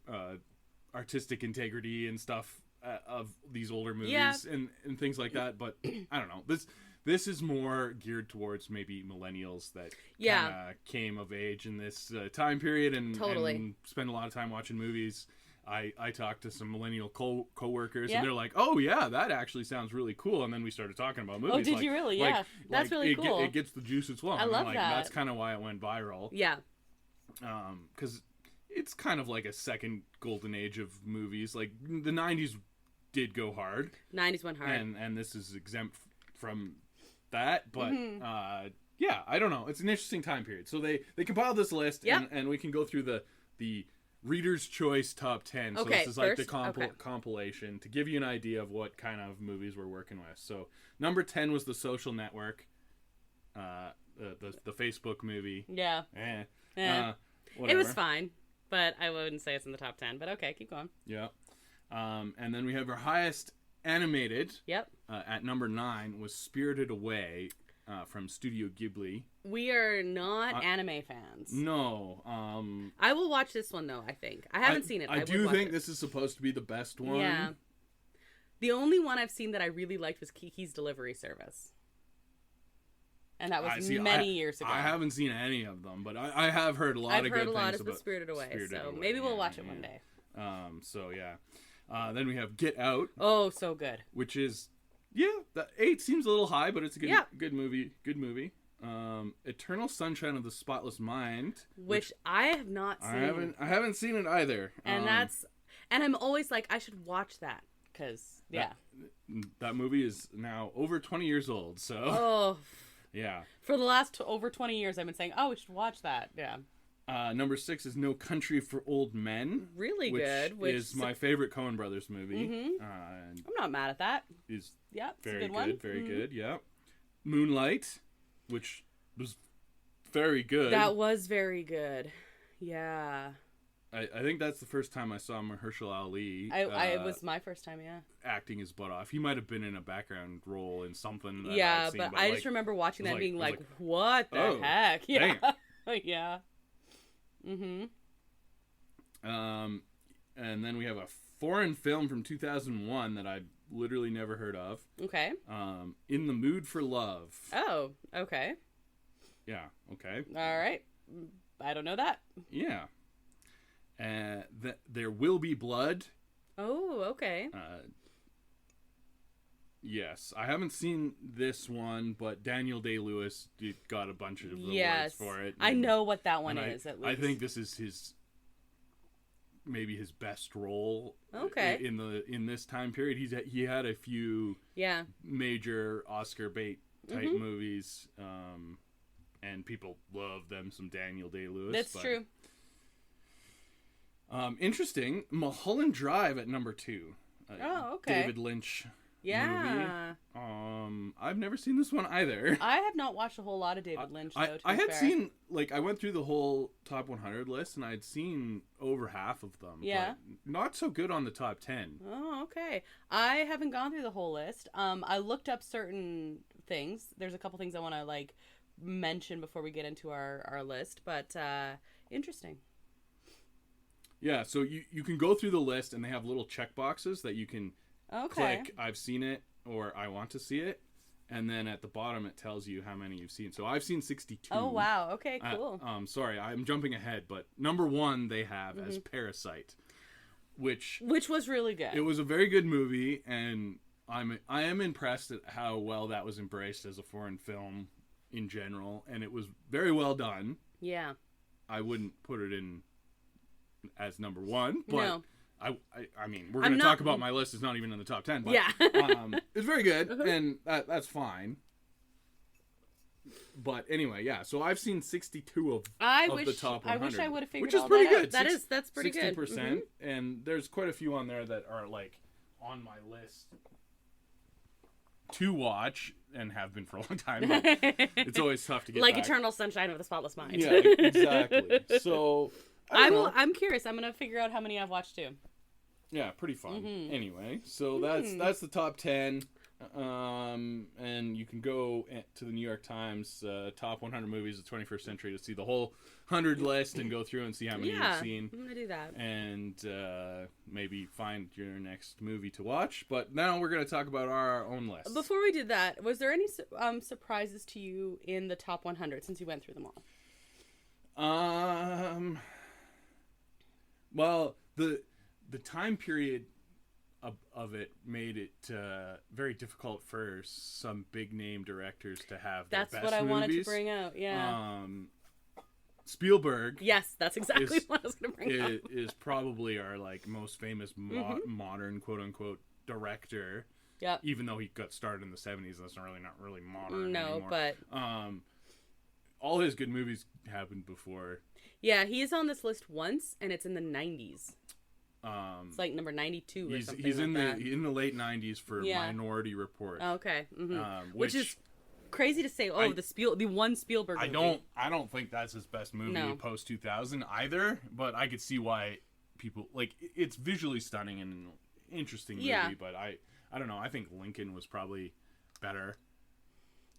artistic integrity and stuff of these older movies and things like that. But I don't know. This is more geared towards maybe millennials that kind of came of age in this time period and spend a lot of time watching movies. I talked to some millennial co-workers and they're like, oh yeah, that actually sounds really cool. And then we started talking about movies. Oh, did you really? Yeah. That's really cool. It gets the juices flowing. I love that. That's kind of why it went viral. Yeah. Because it's kind of like a second golden age of movies. Like the 90s did go hard. 90s went hard. And this is exempt from that. But yeah, I don't know. It's an interesting time period. So they compiled this list and we can go through the Reader's Choice Top 10. So this is like the compilation to give you an idea of what kind of movies we're working with. So number 10 was The Social Network, the Facebook movie. Yeah. It was fine, but I wouldn't say it's in the top 10. But okay, keep going. Yeah. And then we have our highest animated. Yep. At number 9 was Spirited Away. From Studio Ghibli. We are not anime fans. No. I will watch this one, though, I think. I haven't seen it. I do think this is supposed to be the best one. Yeah. The only one I've seen that I really liked was Kiki's Delivery Service. And that was many years ago. I haven't seen any of them, but I have heard a lot of good things about I've heard a lot of Spirited Away, so maybe we'll watch it one day. So, yeah. Then we have Get Out. Oh, so good. Which is... Yeah, the 8 seems a little high, but it's a good movie. Good movie. Eternal Sunshine of the Spotless Mind, which I have not seen. I haven't seen it either. And I'm always like, I should watch that because that movie is now over 20 years old. So yeah, for the last over 20 years, I've been saying, we should watch that. Yeah. Number 6 is No Country for Old Men. Really good. Which is my favorite Coen Brothers movie. I'm not mad at that. Is it's very a good one. Very good, yeah. Moonlight, which was very good. That was very good. Yeah. I think that's the first time I saw Mahershala Ali. It was my first time, acting his butt off. He might have been in a background role in something that I've seen, but I just remember watching that and being like, what the heck? Yeah. Yeah. Mm-hmm. And then we have a foreign film from 2001 that I literally never heard of. Okay. In the Mood for Love. Oh, okay. Yeah, okay. All right. I don't know that. Yeah. There Will Be Blood. Oh, okay. Yes, I haven't seen this one, but Daniel Day-Lewis got a bunch of awards for it. I know what that one is, at least. I think this is maybe his best role in this time period. He had a few major Oscar bait type movies, and people love them some Daniel Day-Lewis. That's true. Interesting. Mulholland Drive at number 2. David Lynch movie. I've never seen this one either. I have not watched a whole lot of David Lynch, though, I had seen, I went through the whole top 100 list, and I had seen over half of them. Yeah. But not so good on the top 10. Oh, okay. I haven't gone through the whole list. I looked up certain things. There's a couple things I want to, mention before we get into our list, but interesting. Yeah, so you can go through the list, and they have little check boxes that you can Okay. click I've seen it or I want to see it, and then at the bottom it tells you how many you've seen. So I've seen 62. Oh, wow. Okay, cool. Sorry, I'm jumping ahead, but number 1 they have as Parasite, which was really good. it was a very good movie, and I am impressed at how well that was embraced as a foreign film in general, and it was very well done. Yeah. I wouldn't put it in as number 1, but No. I mean, we're going to talk about my list. It's not even in the top 10, but yeah. it's very good, and that's fine. But anyway, yeah. So I've seen 62 of the top 100. I wish I would have figured which is all pretty that good. out. That's pretty 60%, good. 60%. And there's quite a few on there that are like on my list to watch and have been for a long time. But it's always tough to get like back. Eternal Sunshine of the Spotless Mind. Yeah, exactly. So I'm curious. I'm gonna figure out how many I've watched too. Yeah, pretty fun. Anyway, so that's the top 10. And you can go to the New York Times top 100 movies of the 21st century to see the whole 100 list and go through and see how many you've seen. I'm gonna do that. And maybe find your next movie to watch. But now we're going to talk about our own list. Before we did that, was there any surprises to you in the top 100 since you went through them all? Well, the time period of it made it very difficult for some big name directors to have their best movies. That's what I wanted to bring out. Yeah. Spielberg. Yes, that's exactly what I was going to bring up. Is probably our like most famous modern quote unquote director. Yeah. Even though he got started in the 70s, that's not really modern anymore. But all his good movies happened before. Yeah, he is on this list once, and it's in the 90s. It's like number 92 or something. He's in the late 90s for Minority Report. Oh, okay. Which is crazy to say. The one Spielberg movie. I don't think that's his best movie post 2000 either. But I could see why people like. It's visually stunning and an interesting movie. But I don't know. I think Lincoln was probably better.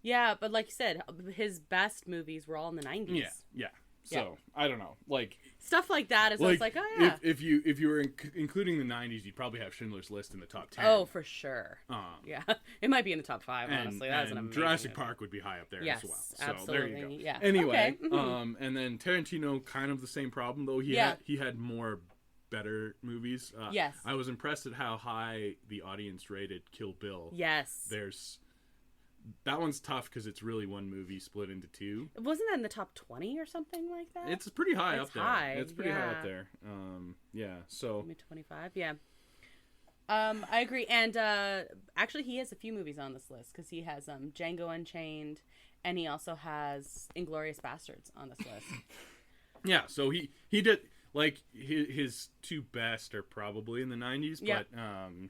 Yeah, but like you said, his best movies were all in the 90s. Yeah. So I don't know, like stuff like that is like oh yeah. If you were including the 90s, you'd probably have Schindler's List in the top 10. Oh, for sure. Yeah, it might be in the top 5. Honestly, that's an amazing Jurassic movie. Park would be high up there as well. So absolutely. there you go. Yeah. Anyway, okay. And then Tarantino, kind of the same problem though. He had more better movies. Yes. I was impressed at how high the audience rated Kill Bill. Yes. That one's tough because it's really one movie split into 2. Wasn't that in the top 20 or something like that? It's pretty high up there. It's pretty high yeah. up there. So maybe 25. Yeah. I agree. And actually, he has a few movies on this list because he has Django Unchained, and he also has Inglourious Bastards on this list. Yeah. So he did like his 2 best are probably in the 90s, but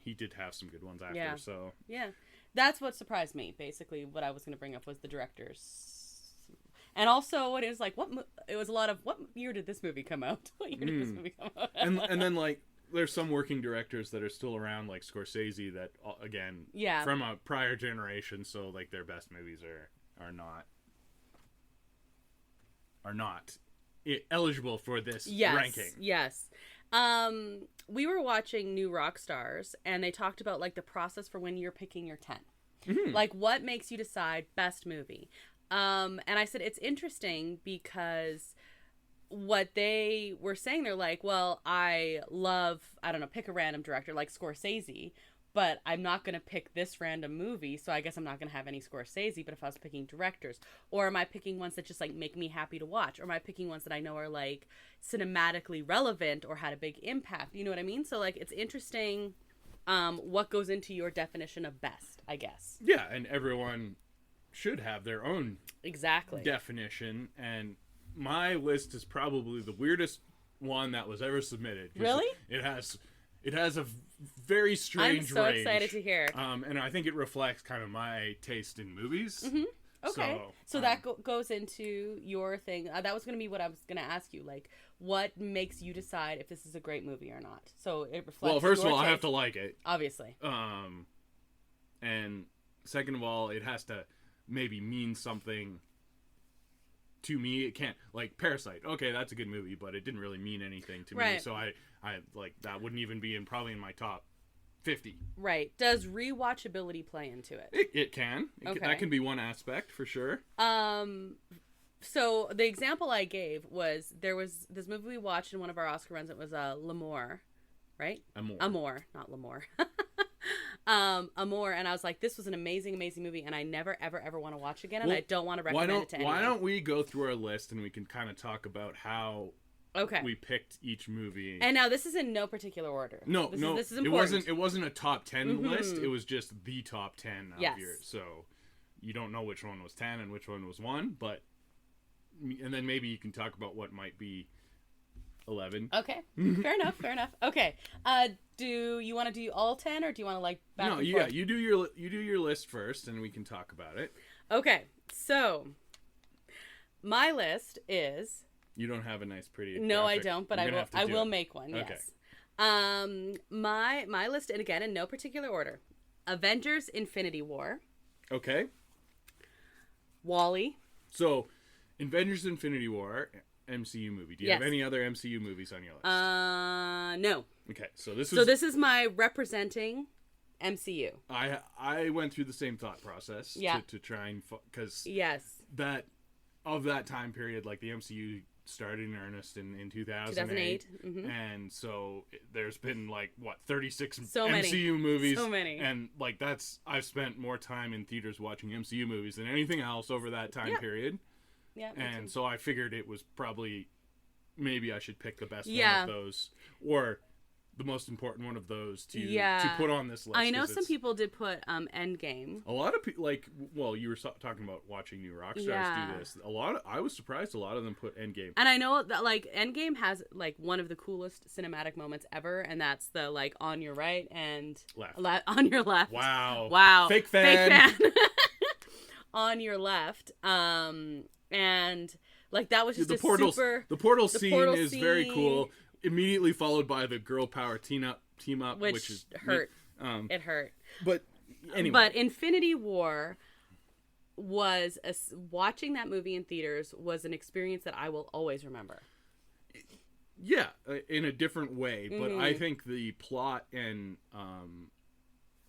he did have some good ones after. Yeah. So yeah. That's what surprised me. Basically, what I was going to bring up was the directors, and also it was like what year did this movie come out? What year did this movie come out? and then like there's some working directors that are still around, like Scorsese, that again from a prior generation, so like their best movies are not eligible for this ranking. Yes. We were watching New Rock Stars, and they talked about like the process for when you're picking your 10. Like what makes you decide best movie. And I said it's interesting because what they were saying, they're like, well, I don't know, pick a random director like Scorsese, but I'm not going to pick this random movie, so I guess I'm not going to have any Scorsese. But if I was picking directors, or am I picking ones that just like make me happy to watch, or am I picking ones that I know are like cinematically relevant or had a big impact? You know what I mean? So like it's interesting what goes into your definition of best, I guess. Yeah, and everyone should have their own definition, and my list is probably the weirdest one that was ever submitted. Really? It has a very strange range. I'm so excited to hear. And I think it reflects kind of my taste in movies. Okay. So that goes into your thing. That was going to be what I was going to ask you. Like, what makes you decide if this is a great movie or not? So it reflects. Well, first of all, taste. I have to like it. Obviously. And second of all, it has to maybe mean something to me. It can't, like Parasite. Okay, that's a good movie, but it didn't really mean anything to me. So I like that wouldn't even be probably in my top 50. Right. Does rewatchability play into it? It can. Okay. That can be one aspect for sure. So the example I gave was there was this movie we watched in one of our Oscar runs. It was L'Amour, right? Amour, not L'Amour. Amour, and I was like, this was an amazing, amazing movie, and I never, ever, ever want to watch again, and I don't want to recommend it to anyone. Why don't we go through our list and we can kind of talk about how we picked each movie. And now this is in no particular order. No, this is important. It wasn't a top 10 list. It was just the top 10 of yours. So you don't know which one was 10 and which one was 1, but and then maybe you can talk about what might be 11. Okay. Fair enough. Okay. Do you want to do all 10 or do you want to back and forth? Yeah, you do your list first and we can talk about it. Okay. So my list is You don't have a nice pretty No, graphic. I don't, but I will make one. Okay. Yes. My list, and again in no particular order. Avengers Infinity War. Okay. WALL-E. So, Avengers Infinity War, MCU movie. Do you have any other MCU movies on your list? No. Okay, so this is my representing MCU. I went through the same thought process to try and because that of that time period, like the MCU started in earnest in 2008. Mm-hmm. And so there's been 36 many MCU movies. So many. And I've spent more time in theaters watching MCU movies than anything else over that time period. Yeah. And so I figured it was probably maybe I should pick the best one of those or the most important one of those to put on this list. I know some people did put Endgame. A lot of people you were talking about watching new rock stars do this. I was surprised a lot of them put Endgame. And I know that Endgame has one of the coolest cinematic moments ever, and that's the on your right and left. On your left. Wow. Fake fan. On your left. And that was just the portal scene is very cool. Immediately followed by the girl power team up, which is hurt. It hurt. But anyway. But Infinity War was watching that movie in theaters was an experience that I will always remember. Yeah, in a different way, but I think the plot and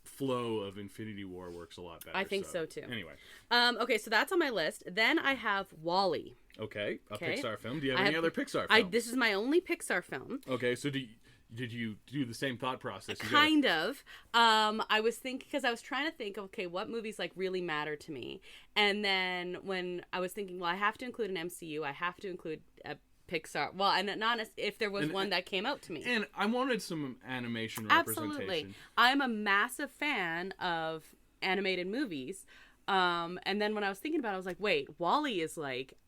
flow of Infinity War works a lot better. I think so too. Anyway. Okay, so that's on my list. Then I have WALL-E. Okay, a Pixar film. Do you have any other Pixar films? This is my only Pixar film. Okay, so did you do the same thought process? Kind of. I was thinking, because I was trying to think, okay, what movies really matter to me? And then when I was thinking, well, I have to include an MCU, I have to include a Pixar. Well, and not if there was one that came out to me. And I wanted some animation representation. Absolutely. I'm a massive fan of animated movies. And then when I was thinking about it, I was like, wait, WALL-E is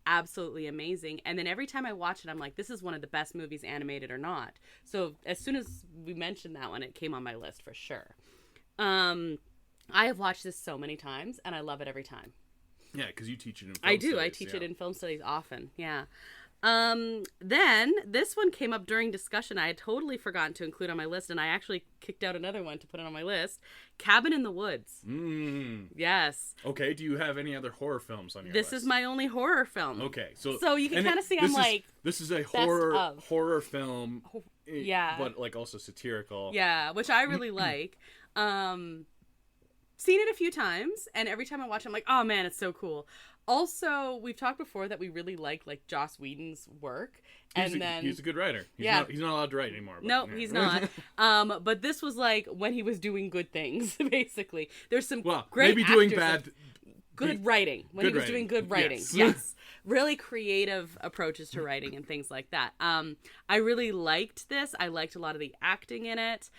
absolutely amazing. And then every time I watch it, I'm like, this is one of the best movies, animated or not. So as soon as we mentioned that one, it came on my list for sure. I have watched this so many times and I love it every time. Yeah, because you teach it in film I do. studies, I teach it in film studies often. Yeah. Then this one came up during discussion. I had totally forgotten to include on my list, and I actually kicked out another one to put it on my list. Cabin in the Woods. Yes. Okay. Do you have any other horror films on your list? This is my only horror film. Okay. So you can kind of see this is a horror film. Yeah. But also satirical. Yeah, which I really like. Seen it a few times, and every time I watch it, I'm like, oh man, it's so cool. Also, we've talked before that we really like Joss Whedon's work, he's a good writer. He's not allowed to write anymore. No, he's not. But this was when he was doing good things. Basically, there's some great maybe actors doing bad. Good writing when he was doing good writing. Yes. Really creative approaches to writing and things like that. I really liked this. I liked a lot of the acting in it.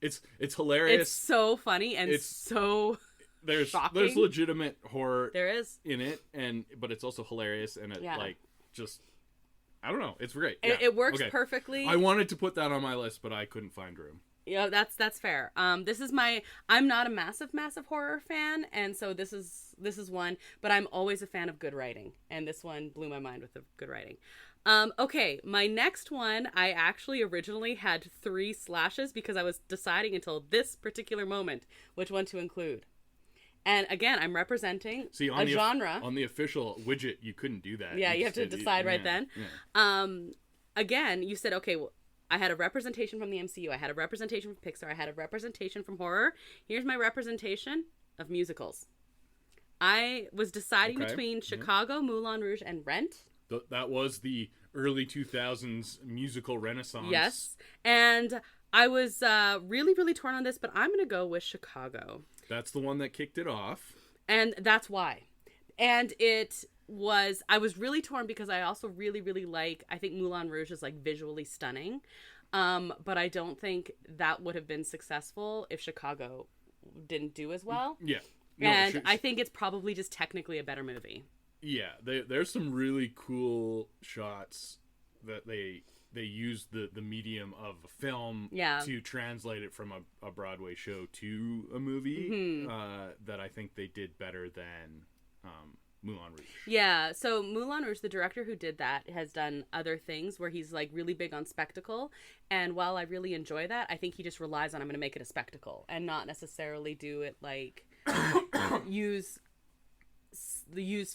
It's hilarious. It's so funny and so. There's shocking. legitimate horror there is in it, but it's also hilarious and it just I don't know, it's great. It works perfectly. I wanted to put that on my list, but I couldn't find room. Yeah, that's fair. This is I'm not a massive horror fan, and so this is one, but I'm always a fan of good writing, and this one blew my mind with the good writing. Okay, my next one, I actually originally had 3 slashes because I was deciding until this particular moment which one to include. And again, I'm representing a genre. On the official widget, you couldn't do that. Yeah, you have to decide right then. Yeah. Again, you said, okay, well, I had a representation from the MCU. I had a representation from Pixar. I had a representation from horror. Here's my representation of musicals. I was deciding between Chicago, Moulin Rouge, and Rent. That was the early 2000s musical renaissance. Yes. And I was really, really torn on this, but I'm going to go with Chicago. That's the one that kicked it off. And that's why. And I was really torn because I also really, really I think Moulin Rouge is like visually stunning. But I don't think that would have been successful if Chicago didn't do as well. Yeah. No, I think it's probably just technically a better movie. Yeah, there's some really cool shots that they use the medium of a film to translate it from a Broadway show to a movie that I think they did better than Moulin Rouge. Yeah, so Moulin Rouge, the director who did that, has done other things where he's like really big on spectacle. And while I really enjoy that, I think he just relies on I'm going to make it a spectacle and not necessarily do it like use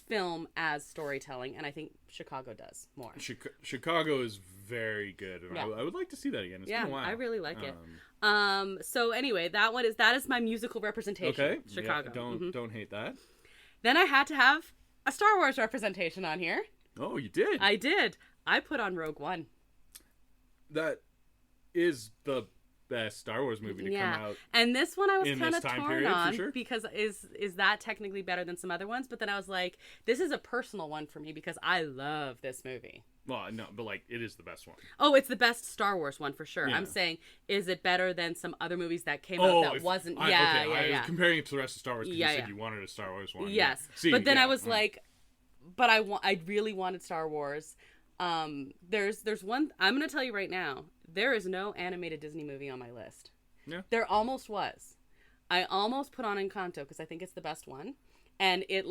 film as storytelling, and I think Chicago does more. Chicago is very good, and I would like to see that again. It's been a while. I really like it. So anyway, that is my musical representation. Okay, Chicago. Yeah, don't hate that. Then I had to have a Star Wars representation on here. Oh, you did? I did. I put on Rogue One. That is the best Star Wars movie to come out. And this one I was kind of torn on sure. because is that technically better than some other ones? But then I was like, this is a personal one for me because I love this movie. Well, no, but like it is the best one. Oh, it's the best Star Wars one for sure. Yeah. I'm saying, is it better than some other movies that came out that wasn't? I was comparing it to the rest of Star Wars because you said you wanted a Star Wars one. Yes, See, but then I was like, but I really wanted Star Wars. There's one. I'm gonna tell you right now. There is no animated Disney movie on my list. Yeah. There almost was. I almost put on Encanto because I think it's the best one. And it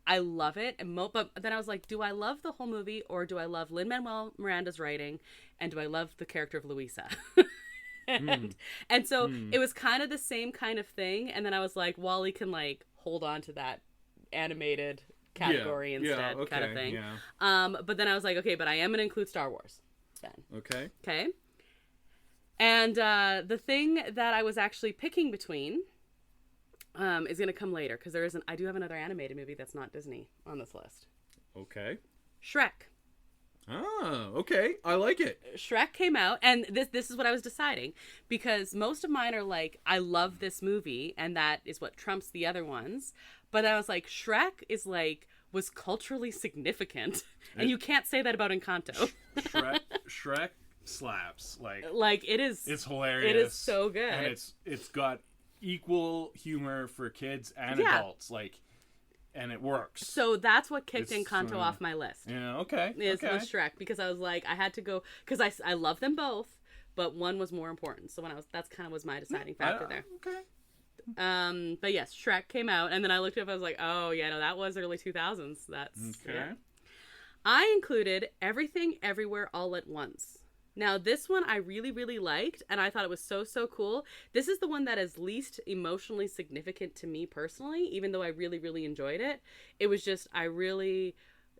I love it. But then I was like, do I love the whole movie or do I love Lin-Manuel Miranda's writing? And do I love the character of Luisa? and so it was kind of the same kind of thing. And then I was like, Wally can hold on to that animated category instead kind of thing. Yeah. But then I was like, okay, but I am going to include Star Wars then. Okay. And the thing that I was actually picking between is going to come later because I do have another animated movie that's not Disney on this list. Okay. Shrek. Oh, okay. I like it. Shrek came out, and this is what I was deciding because most of mine are I love this movie, and that is what trumps the other ones. But I was like, Shrek is was culturally significant, and you can't say that about Encanto. Shrek slaps it is. It's hilarious. It is so good, and it's got equal humor for kids and adults. And it works. So that's what kicked Encanto off my list. Yeah, okay. Was Shrek because I was like, I had to go because I love them both, but one was more important. So that's kind of was my deciding factor there. Okay. But yes, Shrek came out, and then I looked up. I was like, oh yeah, no, that was early 2000s. That's okay. Yeah. I included Everything Everywhere All at Once. Now, this one I really, really liked, and I thought it was so, so cool. This is the one that is least emotionally significant to me personally, even though I really, really enjoyed it. It was just,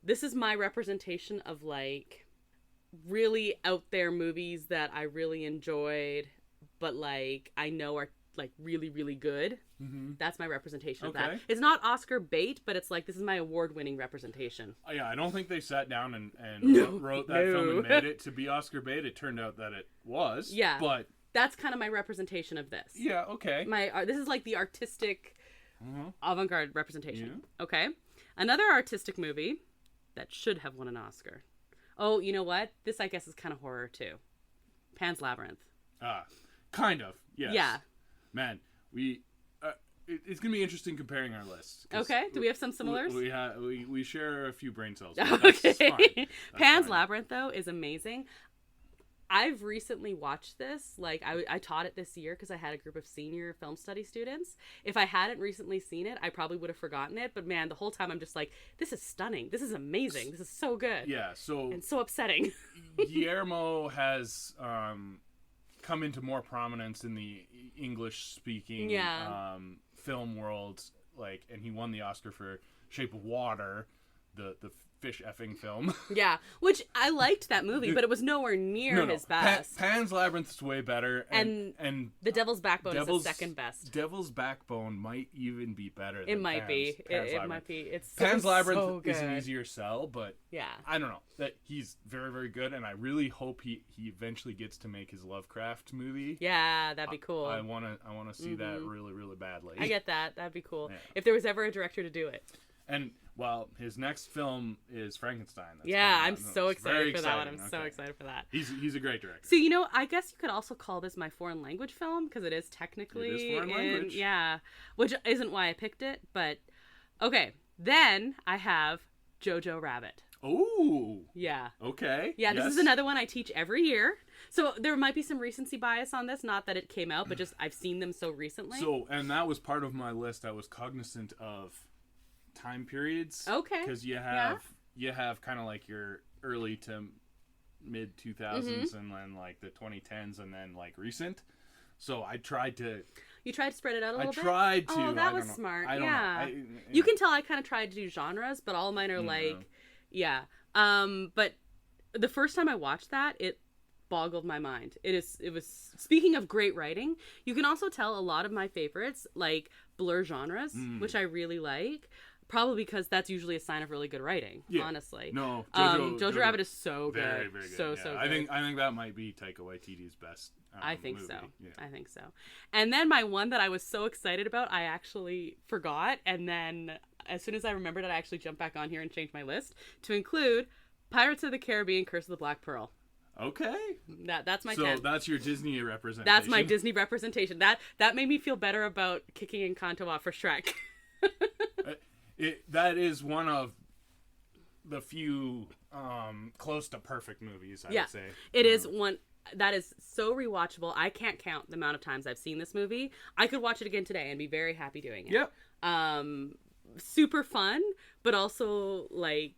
this is my representation of, really out there movies that I really enjoyed, but, I know are, really, really good. Mm-hmm. That's my representation of that. It's not Oscar bait, but it's this is my award-winning representation. Yeah, I don't think they sat down and wrote that film and made it to be Oscar bait. It turned out that it was. Yeah. But that's kind of my representation of this. Yeah, okay. This is the artistic avant-garde representation. Yeah. Okay. Another artistic movie that should have won an Oscar. Oh, you know what? This, I guess, is kind of horror, too. Pan's Labyrinth. Kind of, yes. Yeah. Man, it's gonna be interesting comparing our lists. Okay. Do we have some similars? We share a few brain cells. Okay. Pan's Labyrinth though is amazing. I've recently watched this. I taught it this year because I had a group of senior film study students. If I hadn't recently seen it, I probably would have forgotten it. But man, the whole time I'm just this is stunning. This is amazing. This is so good. Yeah. And so upsetting. Guillermo has come into more prominence in the English-speaking film world, and he won the Oscar for Shape of Water, the fish effing film. Yeah, which I liked that movie, but it was nowhere near his best. Pan's Labyrinth's way better, and The Devil's Backbone is the second best. Devil's Backbone might even be better. It might be. It might be. It's Pan's Labyrinth so good. is an easier sell, but yeah, I don't know. That he's very, very good, and I really hope he eventually gets to make his Lovecraft movie. Yeah, that'd be cool. I wanna see that really, really badly. I get that. That'd be cool. Yeah. If there was ever a director to do it. And well, his next film is Frankenstein. I'm so excited for that one. I'm so excited for that. He's a great director. So I guess you could also call this my foreign language film because it is technically foreign language. Yeah, which isn't why I picked it, but okay. Then I have Jojo Rabbit. Oh. Yeah. Okay. Yeah, this is another one I teach every year. So there might be some recency bias on this, not that it came out, but just I've seen them so recently. So, and that was part of my list. I was cognizant of time periods. Okay. Because you have kind of like your early to mid 2000s and then like the 2010s and then like recent. So I tried to... You tried to spread it out a little bit? I tried to. Oh, that was smart. I don't know. You can tell I kind of tried to do genres, but all mine are like... Yeah. But the first time I watched that, it boggled my mind. It was speaking of great writing, you can also tell a lot of my favorites like blur genres, which I really like. Probably because that's usually a sign of really good writing, honestly. No, Jojo Rabbit is so good. Very, very good. So good. I think that might be Taika Waititi's best I think movie. so. Yeah. I think so. And then my one that I was so excited about, I actually forgot. And then as soon as I remembered it, I actually jumped back on here and changed my list to include Pirates of the Caribbean, Curse of the Black Pearl. Okay. That's my 10. So that's your Disney representation. That's my Disney representation. That made me feel better about kicking in Kanto off for Shrek. That is one of the few close to perfect movies, I would say. It is one that is so rewatchable. I can't count the amount of times I've seen this movie. I could watch it again today and be very happy doing it. Yep. Super fun, but also like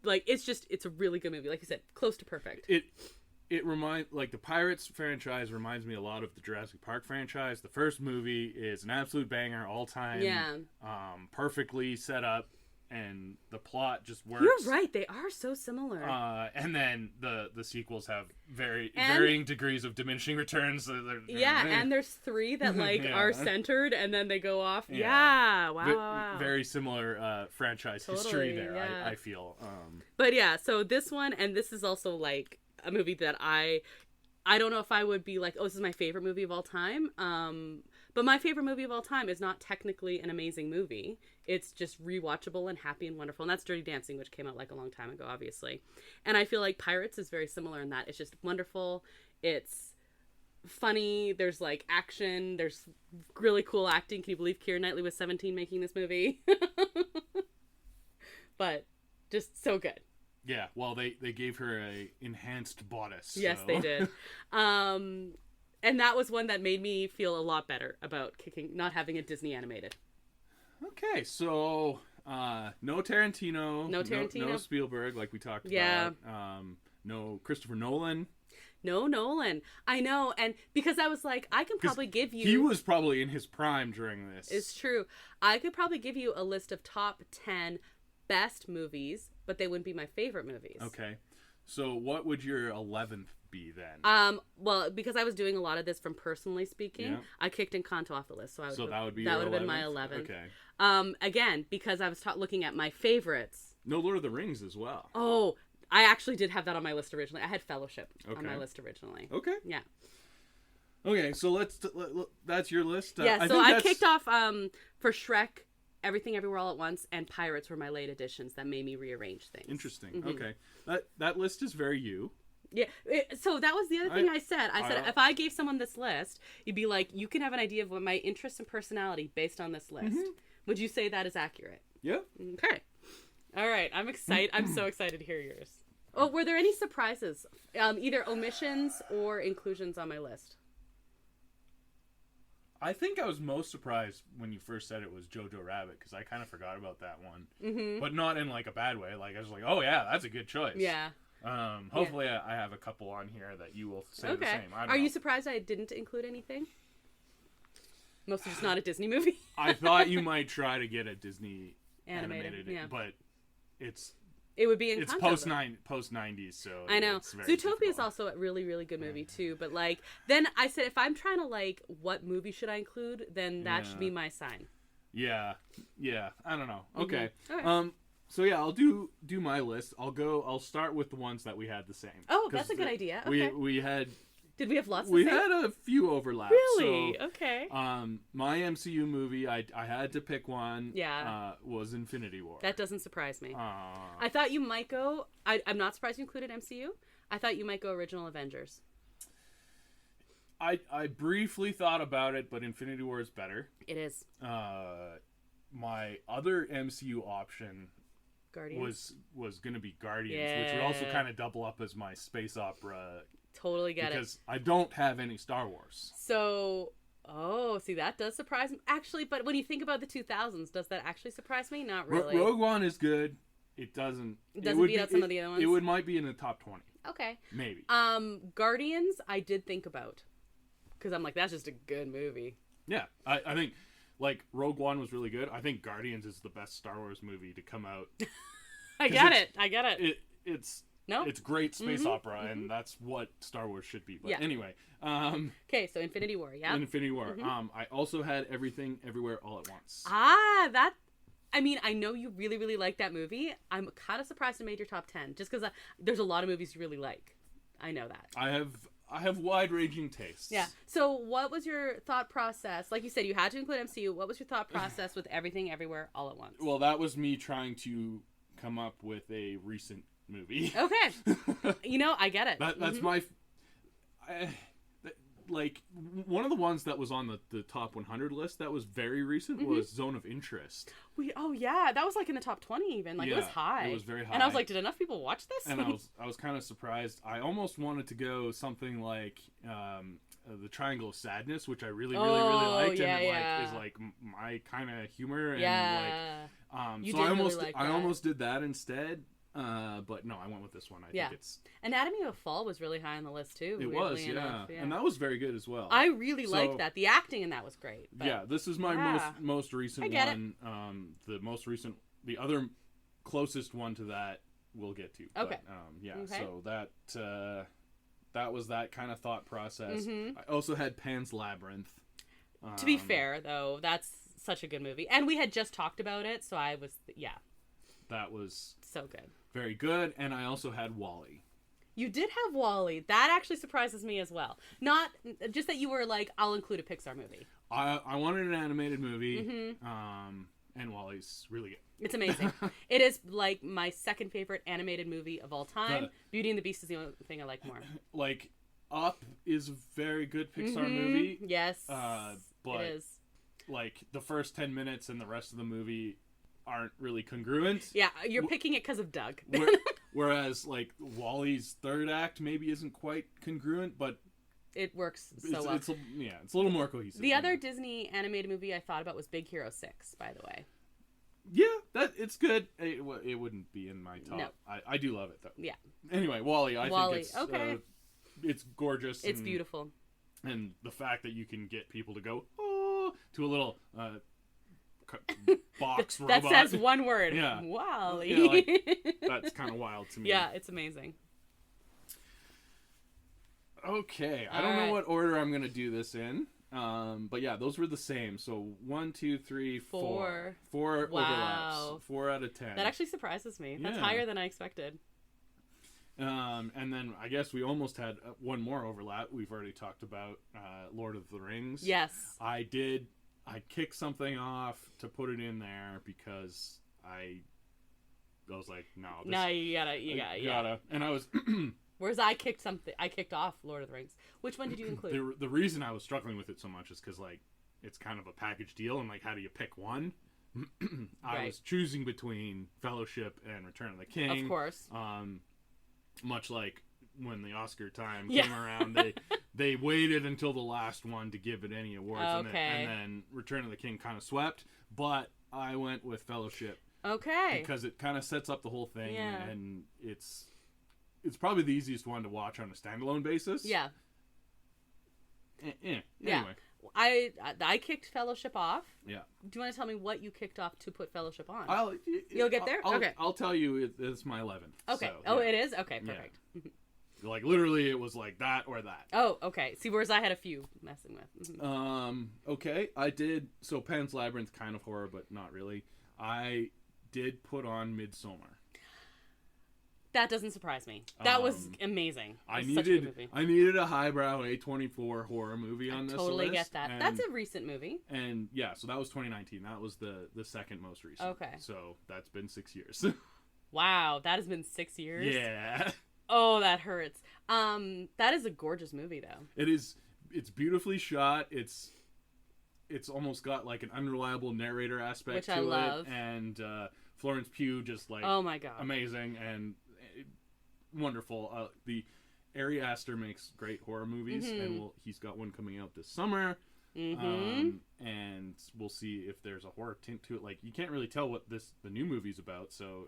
it's a really good movie. Like you said, close to perfect. It reminds, like, the Pirates franchise reminds me a lot of the Jurassic Park franchise. The first movie is an absolute banger, all time. Yeah. Perfectly set up, and the plot just works. You're right. They are so similar. And then the sequels have varying degrees of diminishing returns. And there's 3 that are centered, and then they go off. Yeah. Wow. Very similar franchise history there. I feel. But yeah, so this one, and this is also like a movie that I don't know if I would be like, oh, this is my favorite movie of all time. But my favorite movie of all time is not technically an amazing movie. It's just rewatchable and happy and wonderful. And that's Dirty Dancing, which came out like a long time ago, obviously. And I feel like Pirates is very similar in that. It's just wonderful. It's funny. There's like action. There's really cool acting. Can you believe Keira Knightley was 17 making this movie? But just so good. Yeah, well, they gave her a enhanced bodice. Yes, they did. And that was one that made me feel a lot better about not having a Disney animated. Okay, so no Tarantino. No Spielberg, like we talked about. No Christopher Nolan. No Nolan. I know, and because I was like, I can probably give you... He was probably in his prime during this. It's true. I could probably give you a list of top 10 best movies, but they wouldn't be my favorite movies. Okay. So what would your 11th be then? Well, because I was doing a lot of this from personally speaking, I kicked Encanto off the list. So that would be that would have been my 11th. Okay. Again, because I was looking at my favorites. No Lord of the Rings as well. Oh, I actually did have that on my list originally. I had Fellowship on my list originally. Okay. Yeah. Okay, so that's your list? Yeah, so I kicked off for Shrek, Everything Everywhere All at Once, and Pirates were my late additions that made me rearrange things. Interesting. Mm-hmm. Okay. That list is very you. Yeah. So that was the other thing I said. I said if I gave someone this list, you'd be like, you can have an idea of what my interests and personality based on this list. Mm-hmm. Would you say that is accurate? Yeah. Okay. All right. I'm excited. I'm so excited to hear yours. Oh, were there any surprises? Either omissions or inclusions on my list? I think I was most surprised when you first said it was Jojo Rabbit, because I kind of forgot about that one, but not in like a bad way. Like I was like, oh yeah, that's a good choice. Yeah. Hopefully I have a couple on here that you will say the same. Are you surprised I didn't include anything? Mostly just not a Disney movie. I thought you might try to get a Disney animated, yeah. but It would be in it's concept, post 90s, so I know. it's very Zootopia is difficult. also a really, really good movie too. But like, then I said, if I'm trying to like, what movie should I include? Then that should be my sign. Yeah, I don't know. Okay. Okay. So yeah, I'll do my list. I'll start with the ones that we had the same. Oh, that's a good idea. Okay. We had. Did we have lots? We the same? had a few overlaps. Really? So, Okay. my MCU movie, I had to pick one. Yeah. Was Infinity War. That doesn't surprise me. I thought you might go. I'm not surprised you included MCU. I thought you might go original Avengers. I briefly thought about it, but Infinity War is better. It is. My other MCU option Guardians was going to be Guardians, which would also kind of double up as my space opera. Totally get it. Because I don't have any Star Wars. So, see, that does surprise me. Actually, but when you think about the 2000s, does that actually surprise me? Not really. Rogue One is good. It doesn't beat out some of the other ones? It might be in the top 20. Okay. Maybe. Guardians, I did think about. Because I'm like, that's just a good movie. Yeah. I think, like, Rogue One was really good. I think Guardians is the best Star Wars movie to come out. I get it. It's great space opera, and that's what Star Wars should be. But anyway. Okay, so Infinity War, yeah? Infinity War. I also had Everything, Everywhere, All at Once. I mean, I know you really, really like that movie. I'm kind of surprised it made your top 10, just because there's a lot of movies you really like. I know that. I have wide-ranging tastes. Yeah. So what was your thought process? Like you said, you had to include MCU. What was your thought process with Everything, Everywhere, All at Once? Well, that was me trying to come up with a recent movie. Okay. I get it. That's my... like, one of the ones that was on the top 100 list that was very recent was Zone of Interest. That was like in the top 20 even. Like, it was high. It was very high. And I was like, did enough people watch this? And I was kind of surprised. I almost wanted to go something like The Triangle of Sadness, which I really liked, and is like my kind of humor. And I almost did that instead. But no, I went with this one. I think it's... Anatomy of a Fall was really high on the list, too. It was, yeah. And that was very good as well. I really liked that. The acting in that was great. But... Yeah, this is my most recent one. The other closest one to that we'll get to. Okay. But, so that was that kind of thought process. I also had Pan's Labyrinth. To be fair, though, that's such a good movie. And we had just talked about it, so I was, That was... so good. Very good. And I also had WALL-E. You did have WALL-E. That actually surprises me as well. Not just that you were like, I'll include a Pixar movie. I wanted an animated movie. And WALL-E's really good. It's amazing. It is like my second favorite animated movie of all time. Beauty and the Beast is the only thing I like more. Like, Up is a very good Pixar movie. Yes. But it is. Like, the first 10 minutes and the rest of the movie aren't really congruent. Yeah, you're picking it because of Doug. Whereas, like, WALL-E's third act maybe isn't quite congruent, but it works so well. It's a little more cohesive. The other Disney animated movie I thought about was Big Hero 6, by the way. Yeah, it's good. It wouldn't be in my top. No. I do love it, though. Yeah. Anyway, WALL-E, I think it's okay. It's gorgeous. It's beautiful. And the fact that you can get people to go, oh, to a little... box robot. That says one word. Yeah. WALL-E. Yeah, that's kind of wild to me. Yeah, it's amazing. Okay, I don't know what order I'm gonna do this in. But yeah, those were the same. So 1, 2, 3, 4. 4 overlaps. 4 out of 10. That actually surprises me. That's higher than I expected. And then I guess we almost had one more overlap. We've already talked about Lord of the Rings. Yes. I kicked something off to put it in there because I was like, no. You gotta. And I was... Whereas I kicked off Lord of the Rings. Which one did you include? The reason I was struggling with it so much is because, like, it's kind of a package deal, and, like, how do you pick one? I was choosing between Fellowship and Return of the King. Of course. Much like when the Oscar time came around, they waited until the last one to give it any awards, and then Return of the King kind of swept. But I went with Fellowship, because it kind of sets up the whole thing, and it's probably the easiest one to watch on a standalone basis. Yeah. Anyway. I kicked Fellowship off. Yeah. Do you want to tell me what you kicked off to put Fellowship on? You'll get there? Okay. Okay. I'll tell you it's my 11th. Okay. So, It is? Okay, perfect. Yeah. Like, literally, it was like that or that. Oh, okay. See, whereas I had a few messing with. Okay. I did... So, Pan's Labyrinth, kind of horror, but not really. I did put on Midsommar. That doesn't surprise me. That was amazing. I needed a highbrow A24 horror movie on this list. Totally get that. That's a recent movie. And yeah, so that was 2019. That was the second most recent. Okay. So that's been 6 years. Wow, that has been 6 years. Yeah. Oh, that hurts. That is a gorgeous movie, though. It is. It's beautifully shot. It's almost got like an unreliable narrator aspect Which to I love. it, and Florence Pugh just like oh my god, amazing and wonderful. The Ari Aster makes great horror movies, and he's got one coming out this summer. And we'll see if there's a horror tint to it. Like, you can't really tell what the new movie's about, so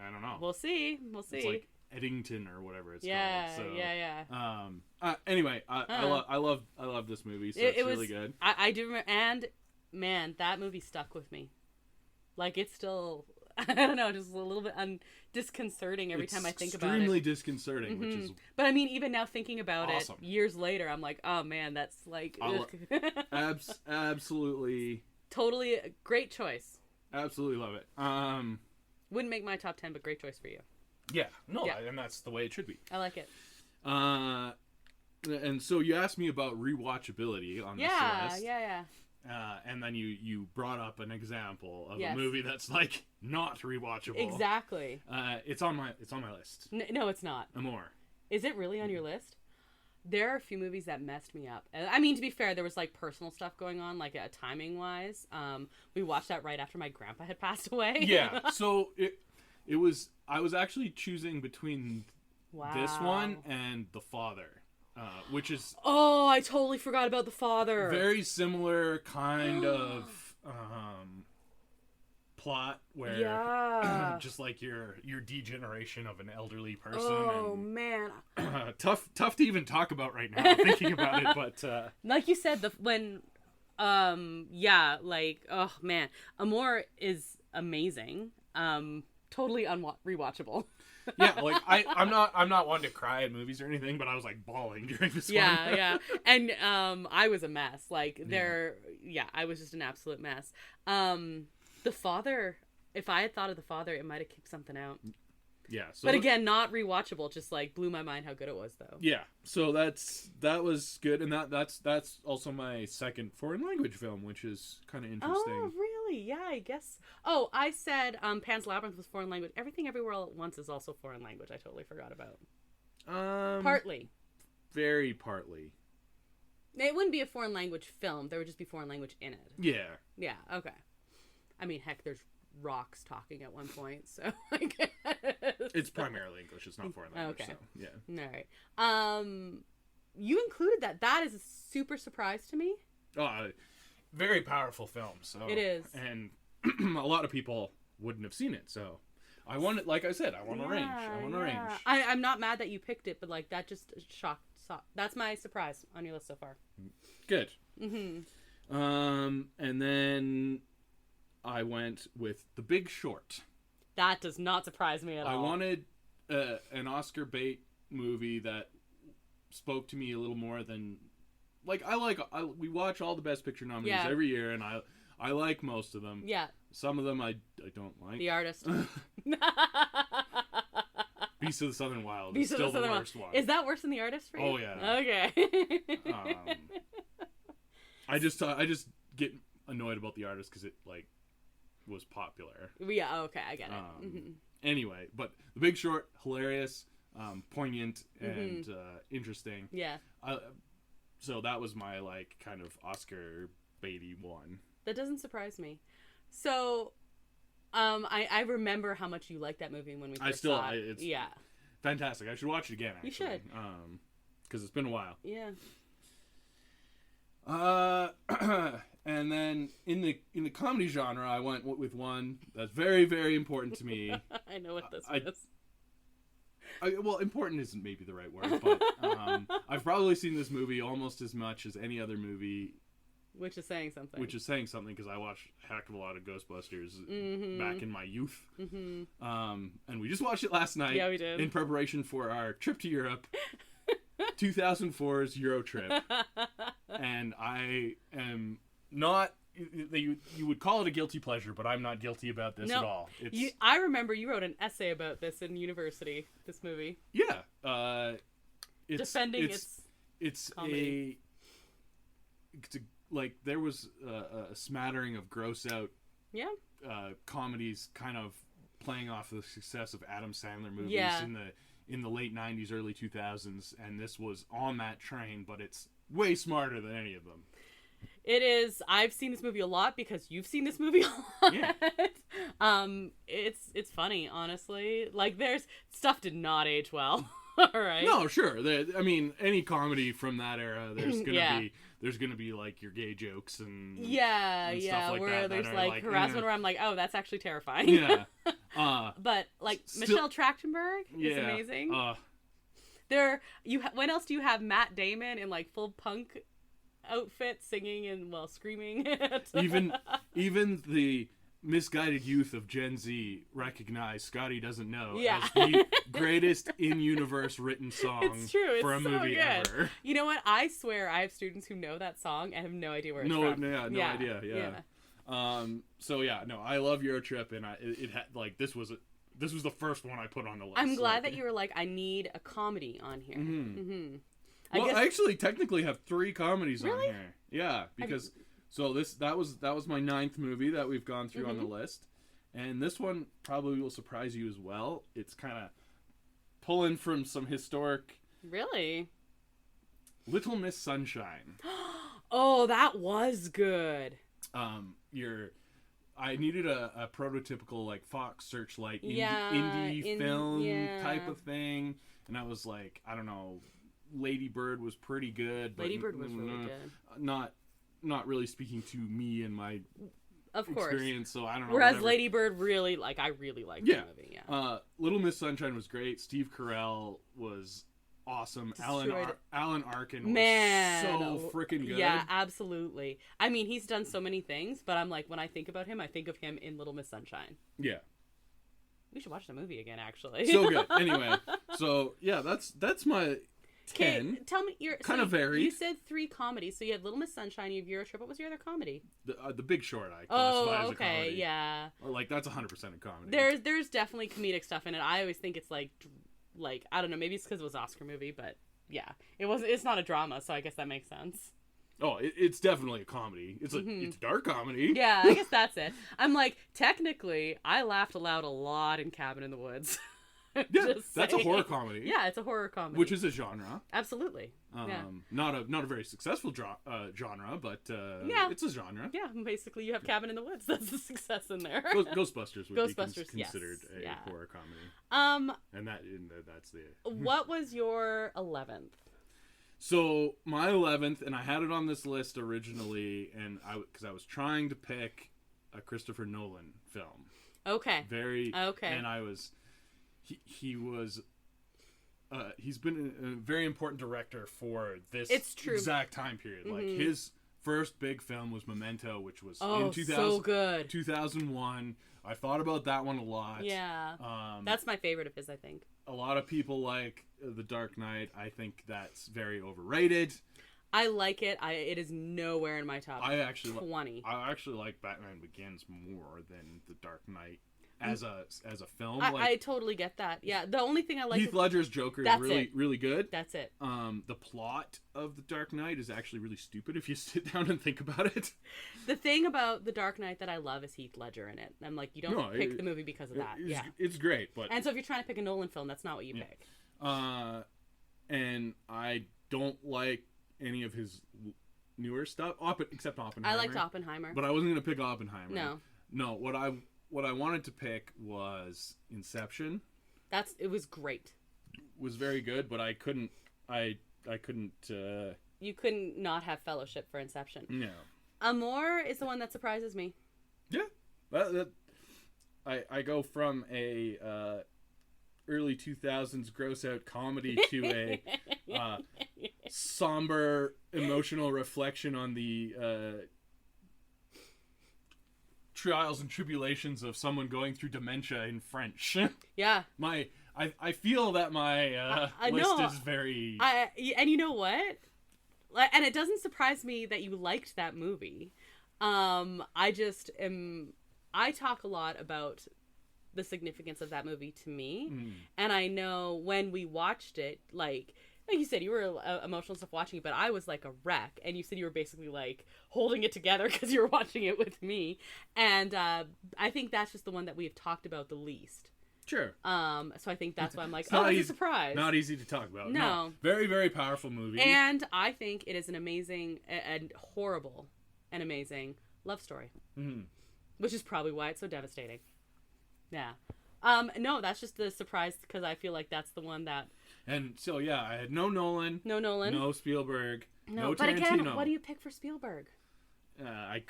I don't know. We'll see. It's like Eddington or whatever it's called. So, Yeah. Anyway, I love this movie. So it's really good. I do remember, and man, that movie stuck with me. Like, it's still, I don't know, just a little bit disconcerting every time I think about it. Extremely disconcerting, which is. But I mean, even now thinking about awesome. it years later, I'm like, oh man, that's like. Absolutely. Totally a great choice. Absolutely love it. Wouldn't make my top 10, but great choice for you. Yeah, and that's the way it should be. I like it. And so you asked me about rewatchability on this list. Yeah. And then you brought up an example of a movie that's like not rewatchable. Exactly. It's on my list. No, it's not. Amore. Is it really on your list? There are a few movies that messed me up. I mean, to be fair, there was like personal stuff going on, like timing wise. We watched that right after my grandpa had passed away. Yeah. So it was. I was actually choosing between this one and The Father, which is... Oh, I totally forgot about The Father. Very similar kind of plot where just like your degeneration of an elderly person. Oh, man. Tough to even talk about right now, thinking about it, but... Like you said, oh, man. Amore is amazing. Totally rewatchable. Yeah, like I'm not one to cry at movies or anything, but I was like bawling during this one. Yeah. And I was a mess. Like I was just an absolute mess. The Father, if I had thought of The Father, it might have kicked something out. Yeah. But again, not rewatchable, just like blew my mind how good it was though. Yeah. So that was good, and that's also my second foreign language film, which is kind of interesting. Oh, really? Yeah, I guess. Oh, I said Pan's Labyrinth was foreign language. Everything Everywhere All at Once is also foreign language. I totally forgot about. Partly. Very partly. It wouldn't be a foreign language film. There would just be foreign language in it. Yeah. Yeah, okay. I mean, heck, there's rocks talking at one point, so I guess. It's primarily English. It's not foreign language, okay. So, yeah. All right. You included that. That is a super surprise to me. Oh, very powerful film. So it is. And a lot of people wouldn't have seen it, so I want it, like I said, I want a range. I'm not mad that you picked it, but like that just shocked. That's my surprise on your list so far. Good. And then I went with The Big Short. That does not surprise me at all. I wanted an Oscar bait movie that spoke to me a little more than... we watch all the Best Picture nominees every year, and I like most of them. Yeah. Some of them I don't like. The Artist. Beast of the Southern Wild is still the worst one. Is that worse than The Artist for you? Oh, yeah. Okay. I just get annoyed about The Artist because it, was popular. Yeah, okay, I get it. Anyway, but The Big Short, hilarious, poignant, and interesting. Yeah. So that was my, kind of Oscar baity one. That doesn't surprise me. So, I remember how much you liked that movie when we first saw it. It's fantastic. I should watch it again, actually. You should. Because it's been a while. Yeah. And then in the comedy genre, I went with one that's very, very important to me. I know what this is. Well, important isn't maybe the right word, but I've probably seen this movie almost as much as any other movie Which is saying something. Which is saying something because I watched a heck of a lot of Ghostbusters back in my youth. And we just watched it last night. Yeah, we did. In preparation for our trip to Europe. 2004's Euro trip. And I am not... You would call it a guilty pleasure, but I'm not guilty about this at all. I remember you wrote an essay about this in university, this movie. Yeah. Defending it's comedy. Like, there was a smattering of gross out comedies kind of playing off the success of Adam Sandler movies in the late 90s, early 2000s, and this was on that train, but it's way smarter than any of them. It is. I've seen this movie a lot because you've seen this movie a lot. Yeah. It's funny, honestly. Like, there's stuff did not age well. All right. No, sure. I mean, any comedy from that era, there's gonna be like your gay jokes and stuff like where that there's that like harassment where I'm like, oh, that's actually terrifying. Yeah. But like Michelle Trachtenberg is amazing. When else do you have Matt Damon in like full punk outfit singing and screaming? even the misguided youth of Gen Z recognize Scotty Doesn't Know as the greatest in-universe written song for a movie ever. You know what? I swear I have students who know that song and have no idea where it's from. No idea. Yeah. So yeah, no, I love Eurotrip, and it had like this was the first one I put on the list. I'm glad that you were like, I need a comedy on here. I actually technically have 3 comedies on here. Yeah, because that was my 9th movie that we've gone through on the list, and this one probably will surprise you as well. It's kind of pulling from some historic. Really? Little Miss Sunshine. Oh, that was good. I needed a prototypical like Fox Searchlight indie film type of thing, and I was like, I don't know, Lady Bird was pretty good. But Lady Bird was really good. Not really speaking to me and my experience, so I don't know. Whereas Lady Bird really, like, I really liked the movie. Yeah. Little Miss Sunshine was great. Steve Carell was awesome. Alan Arkin was so freaking good. Yeah, absolutely. I mean, he's done so many things, but I'm like, when I think about him, I think of him in Little Miss Sunshine. Yeah. We should watch the movie again, actually. So good. Anyway, so yeah, that's my 10. Okay, tell me, kind of varied. You said 3 comedies, so you had Little Miss Sunshine, you have Eurotrip. What was your other comedy? The Big Short. I classify as a comedy. Yeah. Like, that's 100% a comedy. There's definitely comedic stuff in it. I always think it's like I don't know, maybe it's because it was an Oscar movie, but yeah, it's not a drama, so I guess that makes sense. Oh, it's definitely a comedy. It's it's a dark comedy. Yeah, I guess that's it. I'm like, technically, I laughed aloud a lot in Cabin in the Woods. Yeah, that's a horror comedy. Yeah, it's a horror comedy, which is a genre. Absolutely. Not a very successful genre, but it's a genre. Yeah, basically, you have Cabin in the Woods. That's the success in there. Ghostbusters would be considered a horror comedy. And that's the. What was your 11th? So my 11th, and I had it on this list originally, and because I was trying to pick a Christopher Nolan film. Okay. And I was. He's been a very important director for this exact time period. Like, his first big film was Memento, which was in 2001. I thought about that one a lot. Yeah. That's my favorite of his, I think. A lot of people like The Dark Knight. I think that's very overrated. I like it. It is nowhere in my top 20. I actually like Batman Begins more than The Dark Knight. As a film, I totally get that. Yeah, the only thing I like Heath Ledger's Joker is really good. That's it. The plot of The Dark Knight is actually really stupid if you sit down and think about it. The thing about The Dark Knight that I love is Heath Ledger in it. I'm like, you don't pick the movie because of that. It's great, but and so if you're trying to pick a Nolan film, that's not what you pick. And I don't like any of his newer stuff, except Oppenheimer. I liked Oppenheimer, but I wasn't gonna pick Oppenheimer. No. What I wanted to pick was Inception. It was great. It was very good, but I couldn't. You couldn't not have Fellowship for Inception. No. Amour is the one that surprises me. Yeah, I go from a early 2000s gross out comedy to a somber emotional reflection on the trials and tribulations of someone going through dementia in French. Yeah. I feel that my list is very... And you know what? And it doesn't surprise me that you liked that movie. I talk a lot about the significance of that movie to me. And I know when we watched it, like you said, you were emotional stuff watching it, but I was like a wreck. And you said you were basically like holding it together because you were watching it with me. And I think that's just the one that we've talked about the least. Sure. So I think that's why I'm like, oh, it's a surprise. Not easy to talk about. No. Very, very powerful movie. And I think it is an amazing and horrible and amazing love story. Which is probably why it's so devastating. Yeah. No, that's just the surprise because I feel like that's the one that... And so, yeah, I had no Nolan. No Spielberg. No Tarantino. But again, what do you pick for Spielberg? I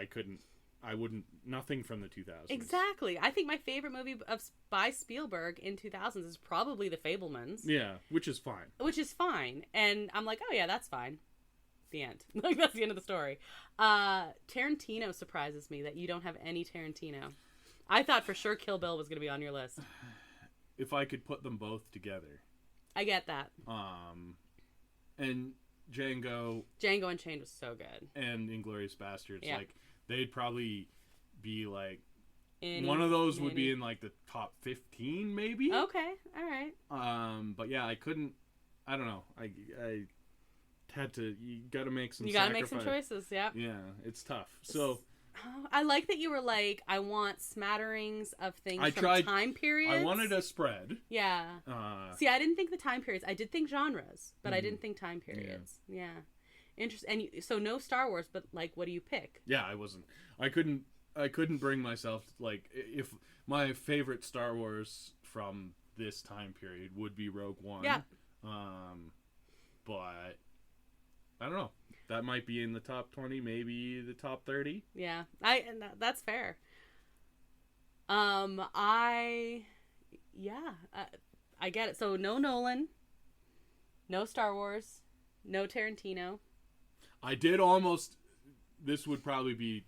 couldn't. I wouldn't. Nothing from the 2000s. Exactly. I think my favorite movie by Spielberg in 2000s is probably The Fabelmans. Yeah, which is fine. And I'm like, oh yeah, that's fine. The end. Like, that's the end of the story. Tarantino surprises me that you don't have any Tarantino. I thought for sure Kill Bill was going to be on your list. If I could put them both together. I get that. And Django Unchained was so good. And Inglourious Basterds. Yeah. Like, they'd probably be like... one of those would be in like the top 15 maybe. Okay. All right. But yeah, I couldn't... I don't know. I had to... You gotta make some choices, yeah. Yeah, it's tough. So... I like that you were like, I want smatterings of things from time periods. I wanted a spread. Yeah. See, I didn't think the time periods. I did think genres, but I didn't think time periods. Yeah. Interesting. And so no Star Wars, but like, what do you pick? Yeah, I wasn't. I couldn't bring myself, like, if my favorite Star Wars from this time period would be Rogue One. Yeah. But I don't know. That might be in the top 20, maybe the top 30. Yeah, that's fair. I get it. So no Nolan, no Star Wars, no Tarantino. I did almost. This would probably be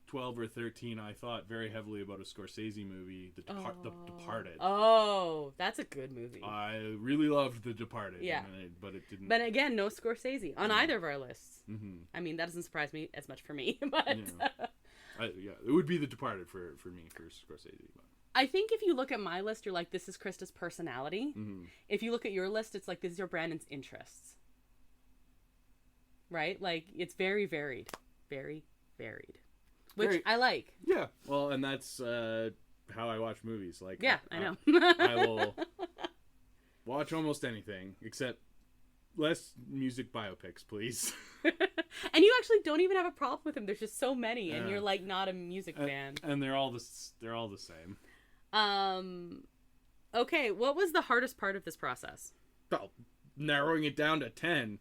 12 or 13. I thought very heavily about a Scorsese movie, The Departed. Oh, that's a good movie. I really loved The Departed. Yeah, but it didn't. But again, no Scorsese on either of our lists. Mm-hmm. I mean, that doesn't surprise me as much for me, but it would be The Departed for me for Scorsese. But. I think if you look at my list, you're like, this is Krysta's personality. Mm-hmm. If you look at your list, it's like, these are Brandon's interests. Right? Like, it's very varied. Very varied. Which I like. Yeah. Well, and that's how I watch movies. Like, yeah, I know. I will watch almost anything except less music biopics, please. And you actually don't even have a problem with them. There's just so many, and you're like not a music fan. And they're all the same. Okay, what was the hardest part of this process? Well, narrowing it down to 10.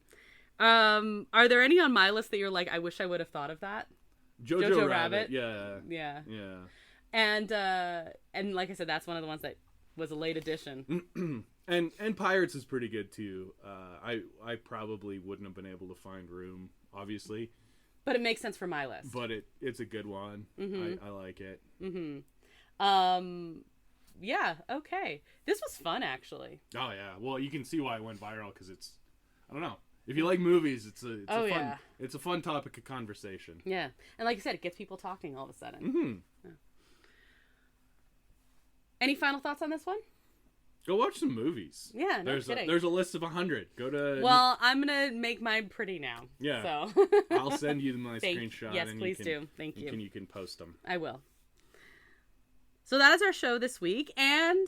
Are there any on my list that you're like, I wish I would have thought of that? Jojo Rabbit. Yeah. And like I said, that's one of the ones that was a late addition. And Pirates is pretty good too. I probably wouldn't have been able to find room, obviously. But it makes sense for my list. But it's a good one. Mm-hmm. I like it. Mm-hmm. Yeah. Okay. This was fun, actually. Oh yeah. Well, you can see why it went viral because it's, I don't know. If you like movies, it's a fun topic of conversation. Yeah, and like you said, it gets people talking all of a sudden. Mm-hmm. Yeah. Any final thoughts on this one? Go watch some movies. Yeah, no kidding. There's a list of 100. Go to. Well, I'm gonna make mine pretty now. Yeah. So I'll send you my screenshot. Yes, please do. Thank you. You can post them. I will. So that is our show this week, and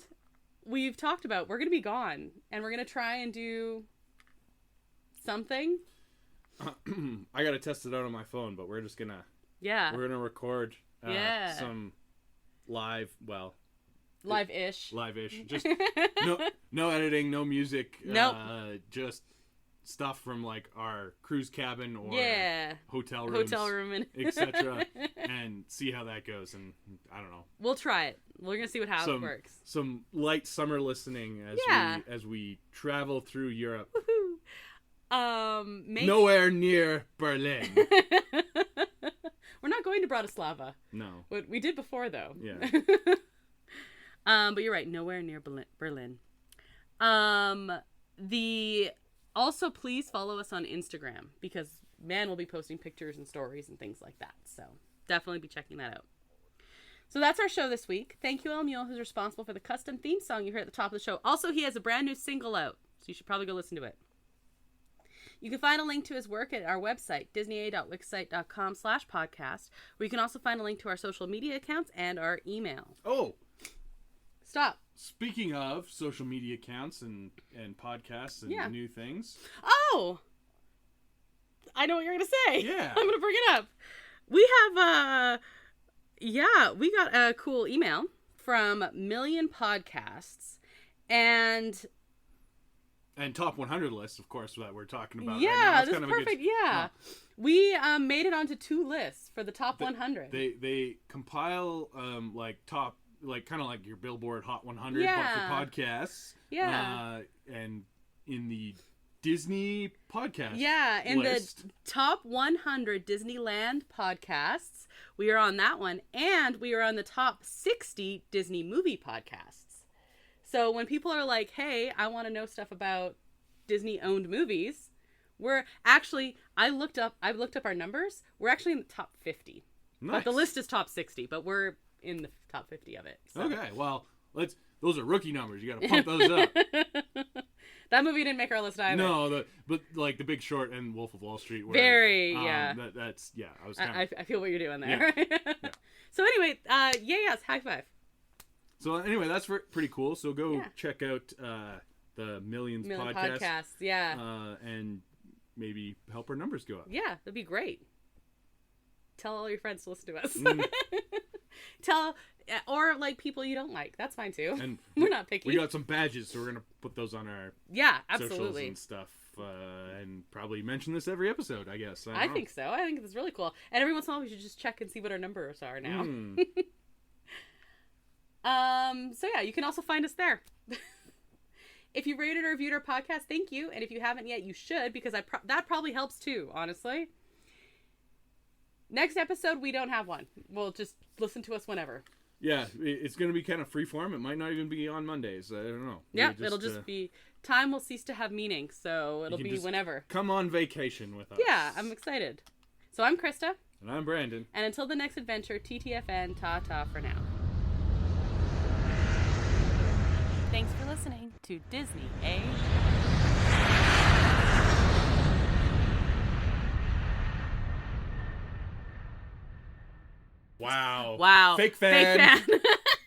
we've talked about we're gonna be gone, and we're gonna try and do something. I gotta test it out on my phone, but we're just gonna we're gonna record some live-ish, just no editing, no music, nope. Just stuff from like our cruise cabin or Yeah. hotel rooms, Hotel room and etc., and see how that goes. And I don't know. We'll try it. We're gonna see how it works. Some light summer listening as we travel through Europe. Woohoo. Nowhere near Berlin. We're not going to Bratislava. No. What we did before, though. Yeah. But you're right. Nowhere near Berlin. Also, please follow us on Instagram because we'll be posting pictures and stories and things like that. So definitely be checking that out. So that's our show this week. Thank you, El Mule, who's responsible for the custom theme song you heard at the top of the show. Also, he has a brand new single out, so you should probably go listen to it. You can find a link to his work at our website, disneya.wixsite.com/podcast, where you can also find a link to our social media accounts and our email. Oh! Stop. Speaking of social media accounts and podcasts and new things. Oh! I know what you're going to say. Yeah. I'm going to bring it up. We have, we got a cool email from Million Podcasts and top 100 lists, of course, that we're talking about. Yeah, right now. this is perfect. We made it onto 2 lists for the top 100. They compile top, kind of like your Billboard Hot 100, but for podcasts. Yeah. And in the Disney podcast. Yeah, in list. the top 100 Disneyland podcasts, we are on that one, and we are on the top 60 Disney movie podcasts. So when people are like, "Hey, I want to know stuff about Disney-owned movies," we're actually I've looked up our numbers. We're actually in the top 50. Nice. But the list is top 60, but we're in the top 50 of it. So. Okay, well, those are rookie numbers. You got to pump those up. That movie didn't make our list either. No, but like The Big Short and Wolf of Wall Street were that's I was I feel what you're doing there. Yeah. Yeah. So anyway, high five. So anyway, that's pretty cool. So go check out the Million podcasts, and maybe help our numbers go up. Yeah, that'd be great. Tell all your friends to listen to us. Or like people you don't like. That's fine too. And we're not picky. We got some badges, so we're gonna put those on our socials and stuff, and probably mention this every episode. I guess. I think so. I think it's really cool. And every once in a while, we should just check and see what our numbers are now. So yeah, you can also find us there. If you rated or reviewed our podcast, thank you. And if you haven't yet, you should, because that probably helps too, honestly. Next episode, we don't have one. We'll just listen to us whenever. Yeah, it's going to be kind of freeform. It might not even be on Mondays. I don't know. Yeah, it'll just be... Time will cease to have meaning, so it'll be whenever. Come on vacation with us. Yeah, I'm excited. So I'm Krysta. And I'm Brandon. And until the next adventure, TTFN, ta-ta for now. Thanks for listening to Disney, eh? Wow. Wow. Fake fan.